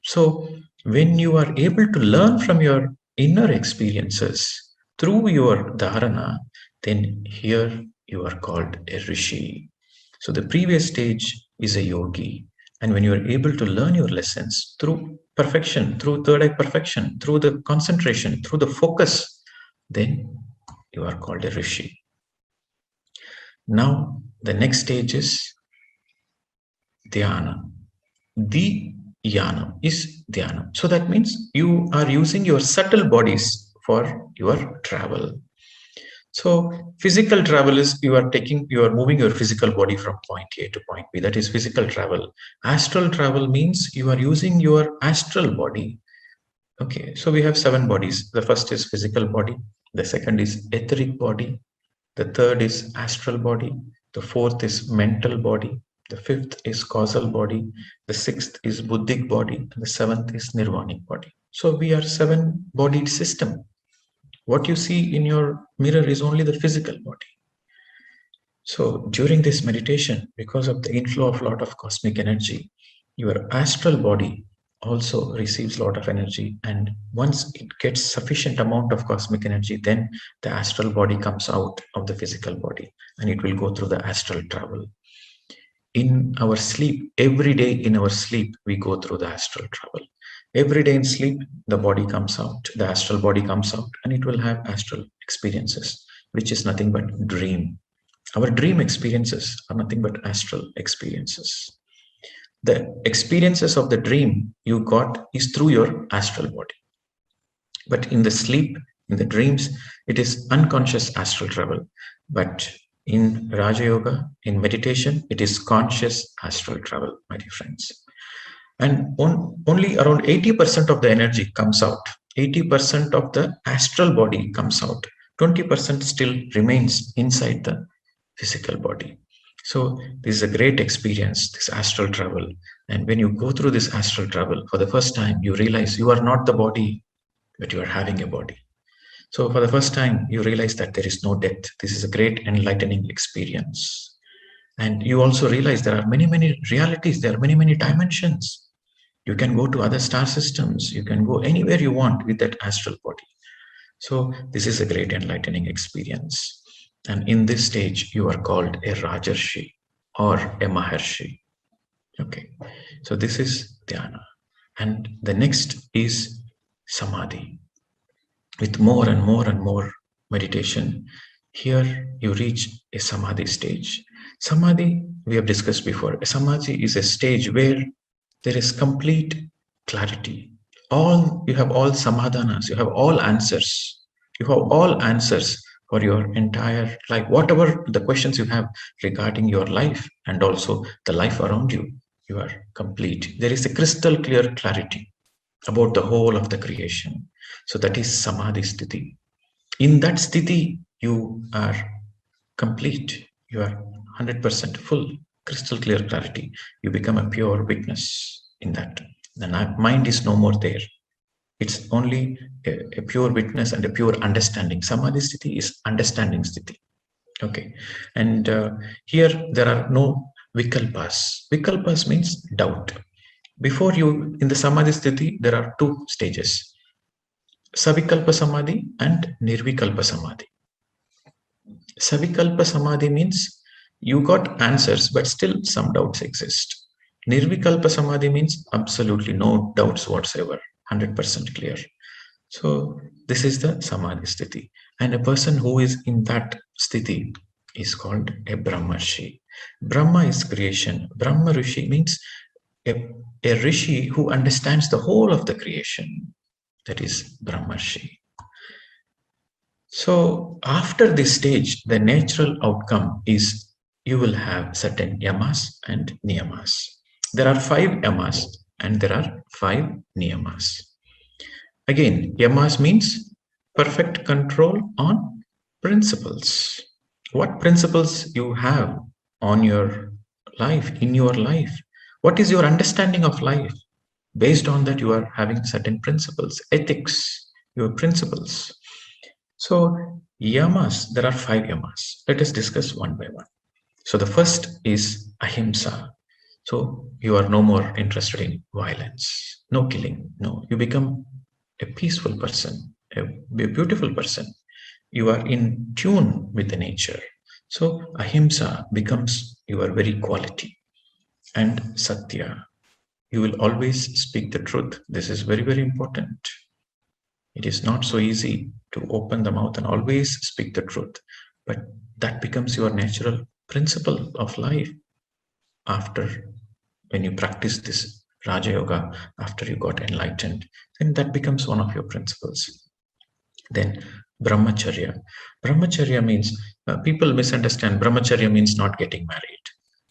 So when you are able to learn from your inner experiences through your dharana, then here you are called a rishi. So the previous stage is a yogi. And when you are able to learn your lessons through perfection, through third eye perfection, through the concentration, through the focus, then you are called a rishi. Now, the next stage is dhyana. Dhyana is dhyana. So that means you are using your subtle bodies for your travel. So physical travel is you are moving your physical body from point A to point B. That is physical travel. Astral travel means you are using your astral body. Okay, so we have 7 bodies. The first is physical body. The second is etheric body. The third is astral body. The fourth is mental body. The fifth is causal body, the sixth is buddhic body, and the seventh is nirvanic body. So we are 7-bodied system. What you see in your mirror is only the physical body. So during this meditation, because of the inflow of a lot of cosmic energy, your astral body also receives a lot of energy, and once it gets sufficient amount of cosmic energy, then the astral body comes out of the physical body and it will go through the astral travel. In our sleep, every day in our sleep, we go through the astral travel. Every day in sleep, the body comes out, the astral body comes out, and it will have astral experiences, which is nothing but dream. Our dream experiences are nothing but astral experiences. The experiences of the dream you got is through your astral body. But in the sleep, in the dreams, it is unconscious astral travel. But in Raja Yoga, in meditation, it is conscious astral travel, my dear friends. And only around 80% of the energy comes out. 80% of the astral body comes out. 20% still remains inside the physical body. So this is a great experience, this astral travel. And when you go through this astral travel, for the first time, you realize you are not the body, but you are having a body. So for the first time, you realize that there is no death. This is a great enlightening experience. And you also realize there are many, many realities. There are many, many dimensions. You can go to other star systems. You can go anywhere you want with that astral body. So this is a great enlightening experience. And in this stage, you are called a Rajarshi or a Maharshi. Okay. So this is Dhyana. And the next is Samadhi. With more and more and more meditation, here you reach a Samadhi stage. Samadhi, we have discussed before. A Samadhi is a stage where there is complete clarity. You have all samadhanas, you have all answers. You have all answers for your entire life. Whatever the questions you have regarding your life and also the life around you, you are complete. There is a crystal clear clarity about the whole of the creation. So that is Samadhi Sthiti. In that Sthiti, you are complete. You are 100% full, crystal clear clarity. You become a pure witness in that. The mind is no more there. It's only a pure witness and a pure understanding. Samadhi Sthiti is understanding Sthiti. Okay. And here there are no vikalpas. Vikalpas means doubt. Before you, in the Samadhi Sthiti, there are two stages. Savikalpa Samadhi and Nirvikalpa Samadhi. Savikalpa Samadhi means you got answers, but still some doubts exist. Nirvikalpa Samadhi means absolutely no doubts whatsoever, 100% clear. So this is the Samadhi Sthiti. And a person who is in that Sthiti is called a Brahmarshi. Brahma is creation. Brahma Rishi means a Rishi who understands the whole of the creation. That is Brahmarshi. So after this stage, the natural outcome is you will have certain yamas and niyamas. There are 5 yamas and there are 5 niyamas. Again, yamas means perfect control on principles. What principles you have on your life, in your life? What is your understanding of life? Based on that, you are having certain principles, ethics, your principles. So yamas, there are 5 yamas. Let us discuss one by one. So the first is ahimsa. So you are no more interested in violence, no killing, no. You become a peaceful person, a beautiful person. You are in tune with the nature. So ahimsa becomes your very quality. And satya, you will always speak the truth. This is very, very important. It is not so easy to open the mouth and always speak the truth, but that becomes your natural principle of life after when you practice this Raja Yoga, after you got enlightened, then that becomes one of your principles. Then brahmacharya. Brahmacharya means, people misunderstand, brahmacharya means not getting married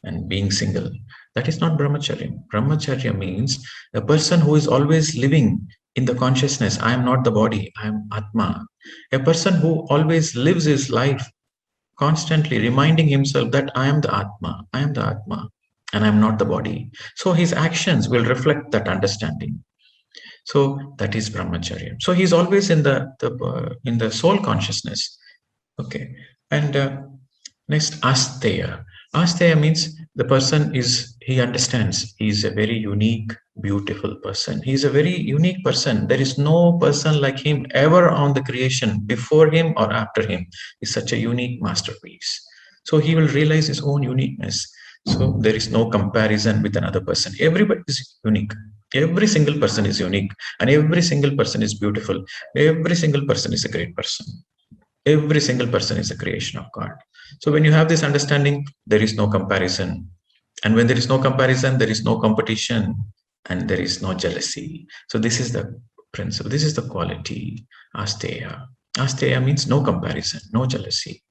and being single. That is not brahmacharya. Brahmacharya means a person who is always living in the consciousness, I am not the body, I am Atma. A person who always lives his life constantly reminding himself that I am the Atma, I am the Atma. and I'm not the body. So his actions will reflect that understanding. So that is brahmacharya. So he's always in the soul consciousness. Okay, and next asteya. Asteya means the person he understands he's a very unique, beautiful person. He's a very unique person. There is no person like him ever on the creation, before him or after him. He's such a unique masterpiece. So he will realize his own uniqueness. So there is no comparison with another person. Everybody is unique. Every single person is unique, and every single person is beautiful. Every single person is a great person. Every single person is a creation of God. So when you have this understanding, there is no comparison. And when there is no comparison, there is no competition, and there is no jealousy. So this is the principle. This is the quality, asteya. Asteya means no comparison, no jealousy.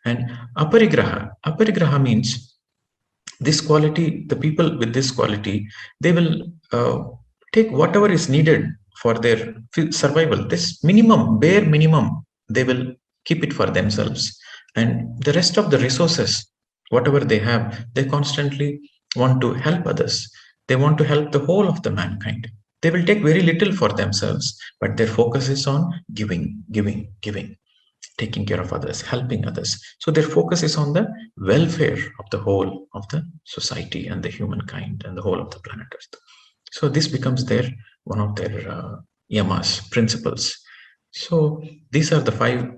And aparigraha. Aparigraha means this quality, the people with this quality, they will take whatever is needed for their survival. This minimum, bare minimum, they will keep it for themselves. And the rest of the resources, whatever they have, they constantly want to help others. They want to help the whole of the mankind. They will take very little for themselves, but their focus is on giving, giving, giving, taking care of others, helping others. So their focus is on the welfare of the whole of the society and the humankind and the whole of the planet Earth. So this becomes one of their yamas, principles. So these are the 5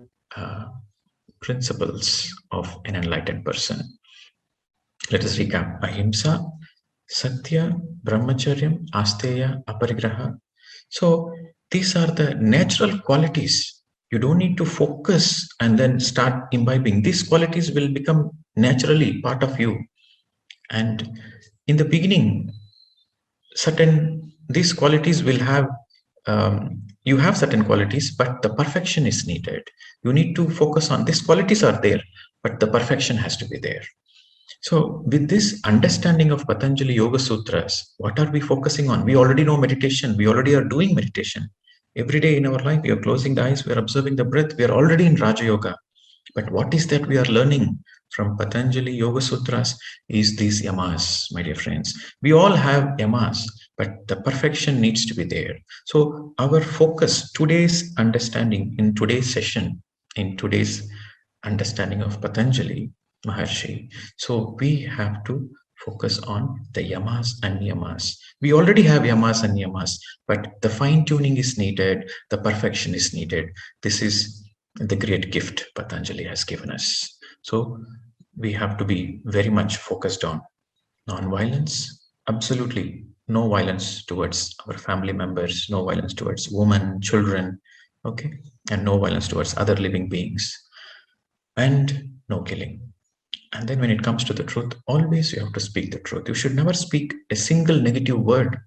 principles of an enlightened person. Let us recap: ahimsa, satya, brahmacharyam, asteya, aparigraha. So these are the natural qualities. You don't need to focus and then start imbibing. These qualities will become naturally part of you. And in the beginning, these qualities will have, you have certain qualities, but the perfection is needed. You need to focus on these qualities are there, but the perfection has to be there. So with this understanding of Patanjali Yoga Sutras, what are we focusing on? We already know meditation. We already are doing meditation. Every day in our life, we are closing the eyes, we are observing the breath. We are already in Raja Yoga. But what is that we are learning from Patanjali Yoga Sutras is these yamas, my dear friends. We all have yamas, but the perfection needs to be there. So our focus, today's understanding in today's session, in today's understanding of Patanjali Maharshi. So we have to focus on the yamas and niyamas. We already have yamas and niyamas, but the fine tuning is needed, the perfection is needed. This is the great gift Patanjali has given us. So we have to be very much focused on non-violence, absolutely no violence towards our family members, no violence towards women, children, okay, and no violence towards other living beings, and no killing. And then when it comes to the truth, always you have to speak the truth. You should never speak a single negative word.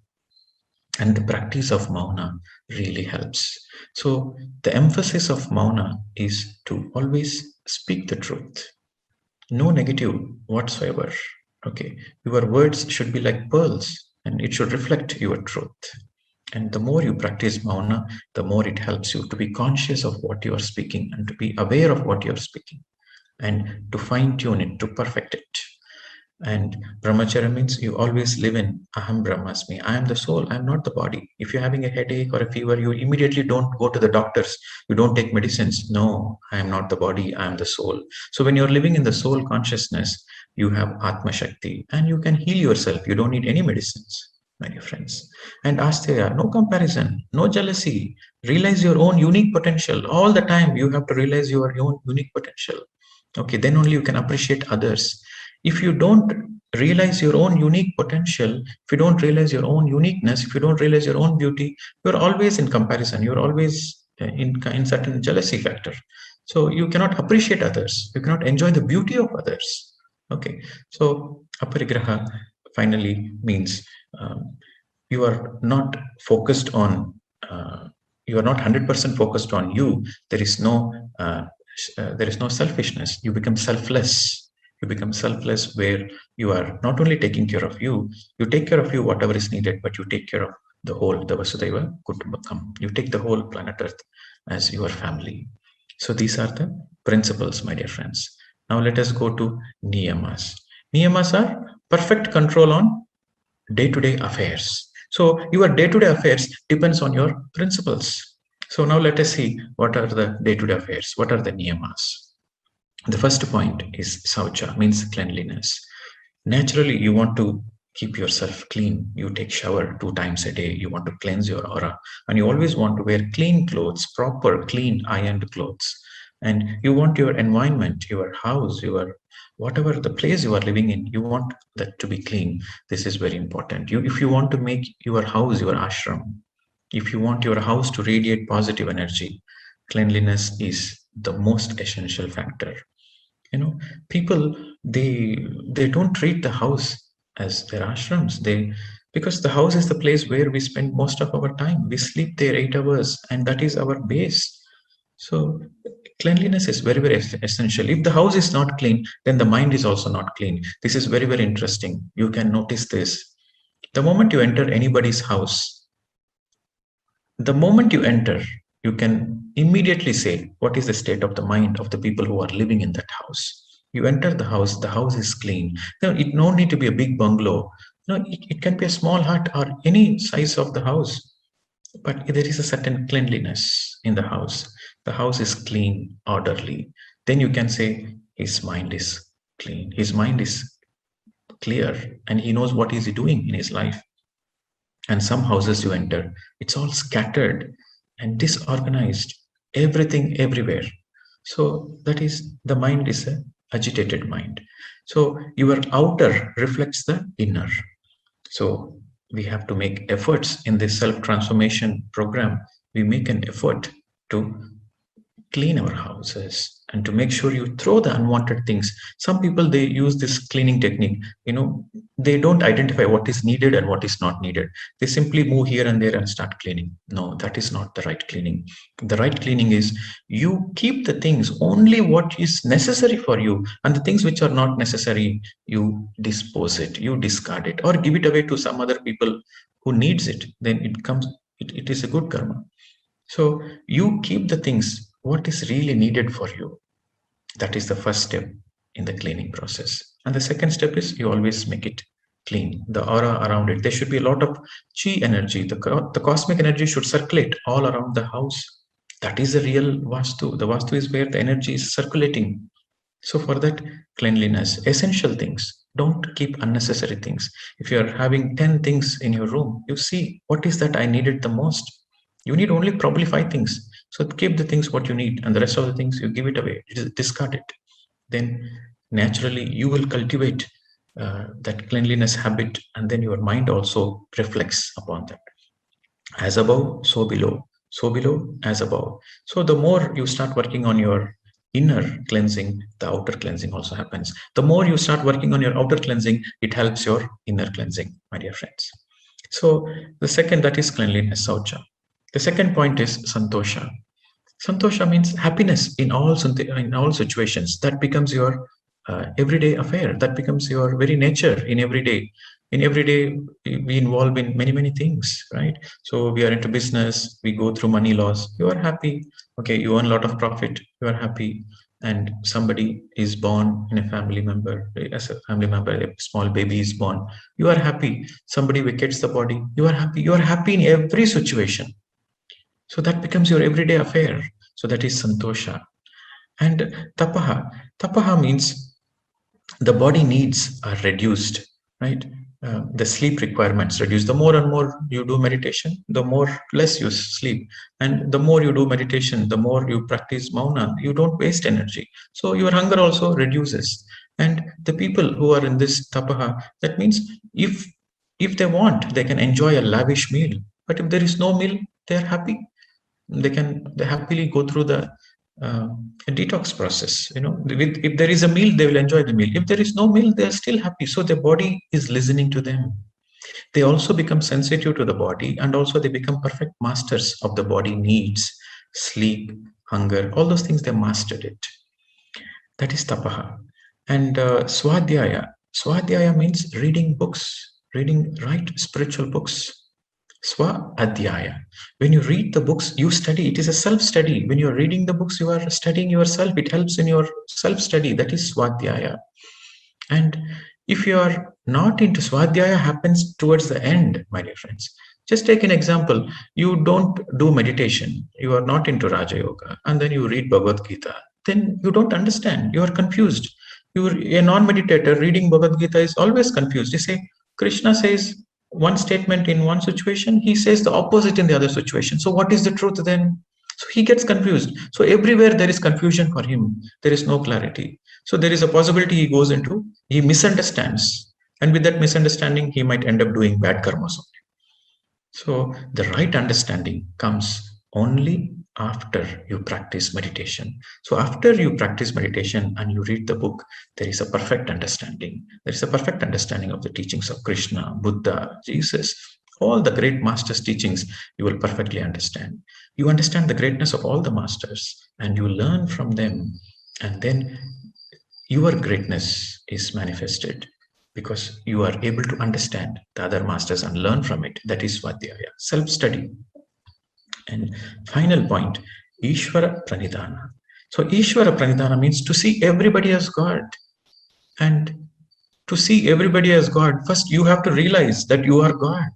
And the practice of mauna really helps. So the emphasis of mauna is to always speak the truth. No negative whatsoever. Okay. Your words should be like pearls and it should reflect your truth. And the more you practice mauna, the more it helps you to be conscious of what you are speaking and to be aware of what you are speaking and to fine tune it, to perfect it. And brahmacharya means you always live in aham brahmasmi. I am the soul, I am not the body. If you're having a headache or a fever, you immediately don't go to the doctors. You don't take medicines. No, I am not the body, I am the soul. So when you're living in the soul consciousness, you have Atma Shakti and you can heal yourself. You don't need any medicines, my dear friends. And asteya, no comparison, no jealousy. Realize your own unique potential. All the time you have to realize your own unique potential. Okay, then only you can appreciate others. If you don't realize your own unique potential, if you don't realize your own uniqueness, if you don't realize your own beauty, you're always in comparison. You're always in certain jealousy factor. So you cannot appreciate others. You cannot enjoy the beauty of others. Okay. So aparigraha finally means you are not focused on, you are not 100% focused on you. There is no selfishness. You become selfless. You become selfless where you are not only taking care of you take care of you whatever is needed, but you take care of the whole, the Vasudhaiva Kutumbakam. You take the whole planet Earth as your family. So these are the principles, my dear friends. Now let us go to niyamas. Niyamas are perfect control on day-to-day affairs. So your day-to-day affairs depends on your principles. So now let us see what are the day-to-day affairs. What are the niyamas? The first point is saucha, means cleanliness. Naturally, you want to keep yourself clean. You take shower 2 times a day. You want to cleanse your aura, and you always want to wear clean clothes, proper, clean, ironed clothes. And you want your environment, your house, your whatever the place you are living in, you want that to be clean. This is very important. If you want to make your house your ashram, if you want your house to radiate positive energy, cleanliness is the most essential factor. People, they don't treat the house as their ashrams. Because the house is the place where we spend most of our time. We sleep there 8 hours, and that is our base. So cleanliness is very, very essential. If the house is not clean, then the mind is also not clean. This is very, very interesting. You can notice this. The moment you enter anybody's house, the moment you enter, you can immediately say what is the state of the mind of the people who are living in that house. You enter the house is clean. It no need to be a big bungalow. It can be a small hut or any size of the house, but there is a certain cleanliness in the house. The house is clean, orderly. Then you can say his mind is clean. His mind is clear, and he knows what is he doing in his life. And some houses you enter, it's all scattered and disorganized, everything everywhere. So that is, the mind is a agitated mind. So your outer reflects the inner. So we have to make efforts in this self-transformation program. We make an effort to clean our houses and to make sure you throw the unwanted things. Some people, they use this cleaning technique. They don't identify what is needed and what is not needed. They simply move here and there and start cleaning. No, that is not the right cleaning. The right cleaning is you keep the things only what is necessary for you, and the things which are not necessary, you dispose it, you discard it, or give it away to some other people who needs it. Then it is a good karma. So you keep the things what is really needed for you. That is the first step in the cleaning process. And the second step is you always make it clean, the aura around it. There should be a lot of chi energy. The cosmic energy should circulate all around the house. That is the real vastu. The vastu is where the energy is circulating. So for that, cleanliness, essential things. Don't keep unnecessary things. If you're having 10 things in your room, you see what is that I needed the most. You need only probably 5 things. So keep the things what you need, and the rest of the things you give it away, discard it. Then naturally you will cultivate that cleanliness habit, and then your mind also reflects upon that. As above, so below. So below, as above. So the more you start working on your inner cleansing, the outer cleansing also happens. The more you start working on your outer cleansing, it helps your inner cleansing, my dear friends. So the second, that is cleanliness, saucha. The second point is santosha. Santosha means happiness in all situations. That becomes your everyday affair. That becomes your very nature in every day. In every day, we involve in many, many things, right? So we are into business, we go through money loss. You are happy. Okay, you earn a lot of profit. You are happy. And somebody is born in a family member, as a family member, a small baby is born. You are happy. Somebody vacates the body. You are happy. You are happy in every situation. So that becomes your everyday affair. So that is santosha. And tapaha. Tapaha means the body needs are reduced, right? The sleep requirements reduce. The more and more you do meditation, the more less you sleep. And the more you do meditation, the more you practice mauna, you don't waste energy. So your hunger also reduces. And the people who are in this tapaha, that means if they want, they can enjoy a lavish meal. But if there is no meal, they're happy. They happily go through the detox process. If there is a meal, they will enjoy the meal. If there is no meal, they are still happy. So their body is listening to them. They also become sensitive to the body, and also they become perfect masters of the body needs, sleep, hunger, all those things. They mastered it. That is tapaha. And swadhyaya. Swadhyaya means reading books, reading right spiritual books. Swa Adhyaya. When you read the books, you study. It is a self-study. When you are reading the books, you are studying yourself. It helps in your self-study. That is Swadhyaya. And If you are not into Swadhyaya, happens towards the end, my dear friends. Just take an example. You don't do meditation. You are not into Raja Yoga. And then you read Bhagavad Gita. Then you don't understand. You are confused. You're a non-meditator reading Bhagavad Gita is always confused. You say, Krishna says one statement in one situation. He says the opposite in the other situation. So what is the truth then? So he gets confused. So everywhere there is confusion for him. There is no clarity. So there is a possibility he goes into, he misunderstands. And with that misunderstanding, he might end up doing bad karmas. So the right understanding comes only after you practice meditation. So after you practice meditation and you read the book, there is a perfect understanding. There is a perfect understanding of the teachings of Krishna, Buddha, Jesus, all the great masters' teachings, you will perfectly understand. You understand the greatness of all the masters and you learn from them, and then your greatness is manifested because you are able to understand the other masters and learn from it. That is Svadhyaya, self-study. And final point, Ishvara Pranidhana. So Ishvara Pranidhana means to see everybody as God. And to see everybody as God, first you have to realize that you are God.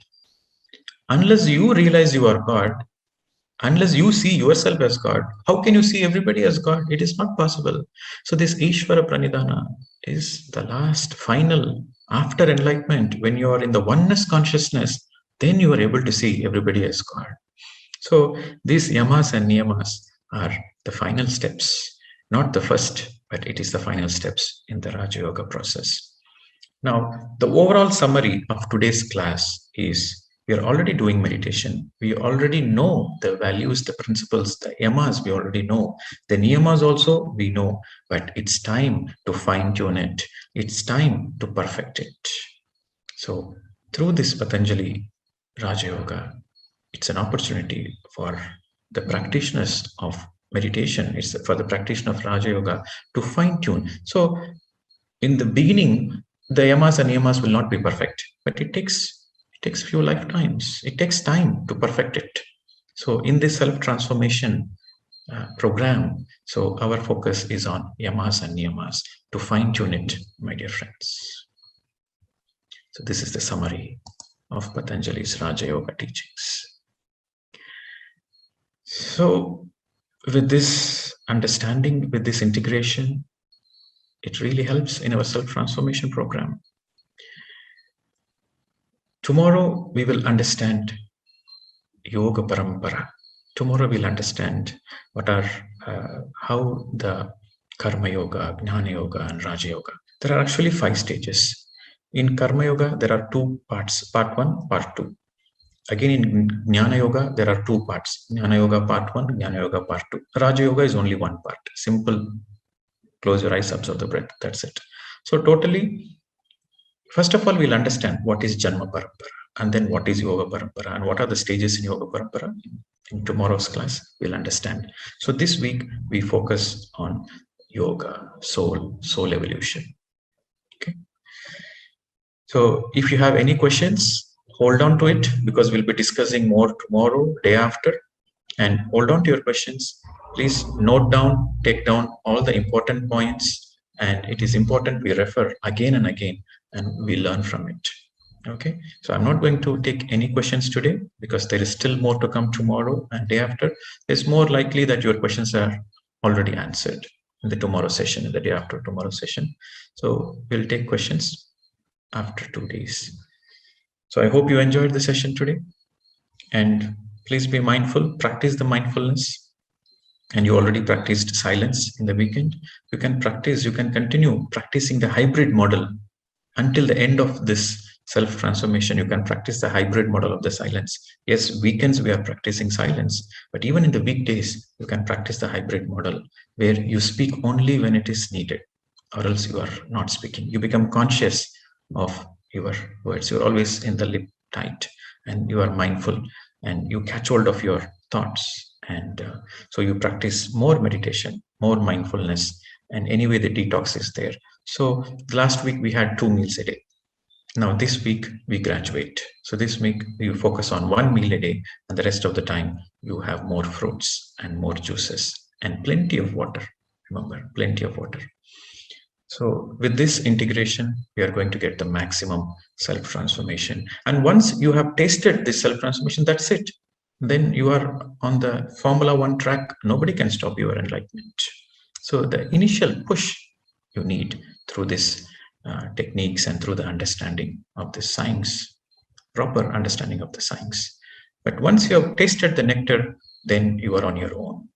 Unless you realize you are God, unless you see yourself as God, how can you see everybody as God? It is not possible. So this Ishvara Pranidhana is the last, final, after enlightenment, when you are in the oneness consciousness, then you are able to see everybody as God. So these yamas and niyamas are the final steps, not the first, but it is the final steps in the Raja Yoga process. Now, the overall summary of today's class is we are already doing meditation. We already know the values, the principles, the yamas we already know. The niyamas also we know, but it's time to fine tune it. It's time to perfect it. So through this Patanjali Raja Yoga, it's an opportunity for the practitioners of meditation. It's for the practitioner of Raja Yoga to fine tune. So in the beginning, the yamas and niyamas will not be perfect, but it takes few lifetimes. It takes time to perfect it. So in this self-transformation program, so our focus is on yamas and niyamas to fine-tune it, my dear friends. So this is the summary of Patanjali's Raja Yoga teachings. So with this understanding, with this integration, it really helps in our self-transformation program. Tomorrow we will understand Yoga Parampara. Tomorrow we'll understand what are how the Karma Yoga, Jnana Yoga, and Raja Yoga. There are actually 5 stages. In Karma Yoga, there are 2 parts: Part 1, Part 2. Again, in Jnana Yoga, there are 2 parts: Jnana Yoga Part 1, Jnana Yoga Part 2. Raja Yoga is only 1 part. Simple. Close your eyes, observe the breath. That's it. So totally, first of all, we'll understand what is Janma Parampara, and then what is Yoga Parampara, and what are the stages in Yoga Parampara. In tomorrow's class, we'll understand. So this week, we focus on yoga, soul evolution. Okay. So if you have any questions, hold on to it, because we'll be discussing more tomorrow, day after. And hold on to your questions. Please note down, take down all the important points. And it is important we refer again and again, and we learn from it. Okay, so I'm not going to take any questions today because there is still more to come tomorrow and day after. It's more likely that your questions are already answered in the tomorrow session, in the day after tomorrow session. So we'll take questions after 2 days. So I hope you enjoyed the session today, and please be mindful, practice the mindfulness. And you already practiced silence in the weekend. You can practice, you can continue practicing the hybrid model until the end of this self-transformation. You can practice the hybrid model of the silence. Yes, weekends we are practicing silence, but even in the weekdays, you can practice the hybrid model where you speak only when it is needed, or else you are not speaking. You become conscious of your words. You're always in the lip tight, and you are mindful, and you catch hold of your thoughts. And so you practice more meditation, more mindfulness, and anyway, the detox is there. So last week we had 2 meals a day. Now this week we graduate. So this week you focus on 1 meal a day, and the rest of the time you have more fruits and more juices and plenty of water. Remember, plenty of water. So with this integration, we are going to get the maximum self-transformation. And once you have tasted this self-transformation, that's it. Then you are on the Formula One track. Nobody can stop your enlightenment. So the initial push you need through this techniques and through the understanding of the science, proper understanding of the science. But once you have tasted the nectar, then you are on your own.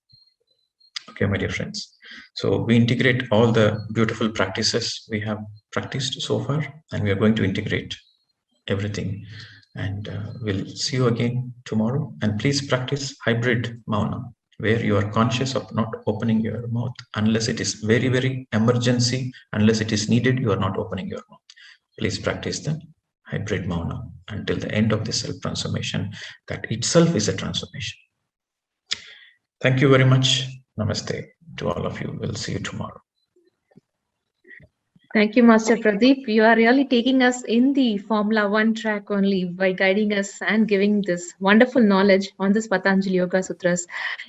Okay, my dear friends. So we integrate all the beautiful practices we have practiced so far, and we are going to integrate everything. And we'll see you again tomorrow. And please practice hybrid mauna, where you are conscious of not opening your mouth unless it is very, very emergency, unless it is needed, you are not opening your mouth. Please practice the hybrid mauna until the end of the self-transformation. That itself is a transformation. Thank you very much. Namaste to all of you. We'll see you tomorrow. Thank you, Master Pradeep. You are really taking us in the Formula One track only by guiding us and giving this wonderful knowledge on this Patanjali Yoga Sutras.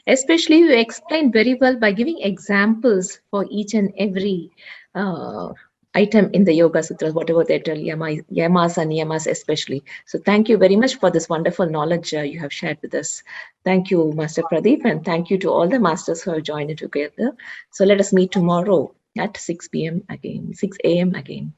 Especially, you explained very well by giving examples for each and every item in the Yoga Sutras, whatever they tell, yamas and niyamas especially. So thank you very much for this wonderful knowledge you have shared with us. Thank you, Master Pradeep, and thank you to all the masters who have joined together. So let us meet tomorrow at 6 p.m. again, 6 a.m. again.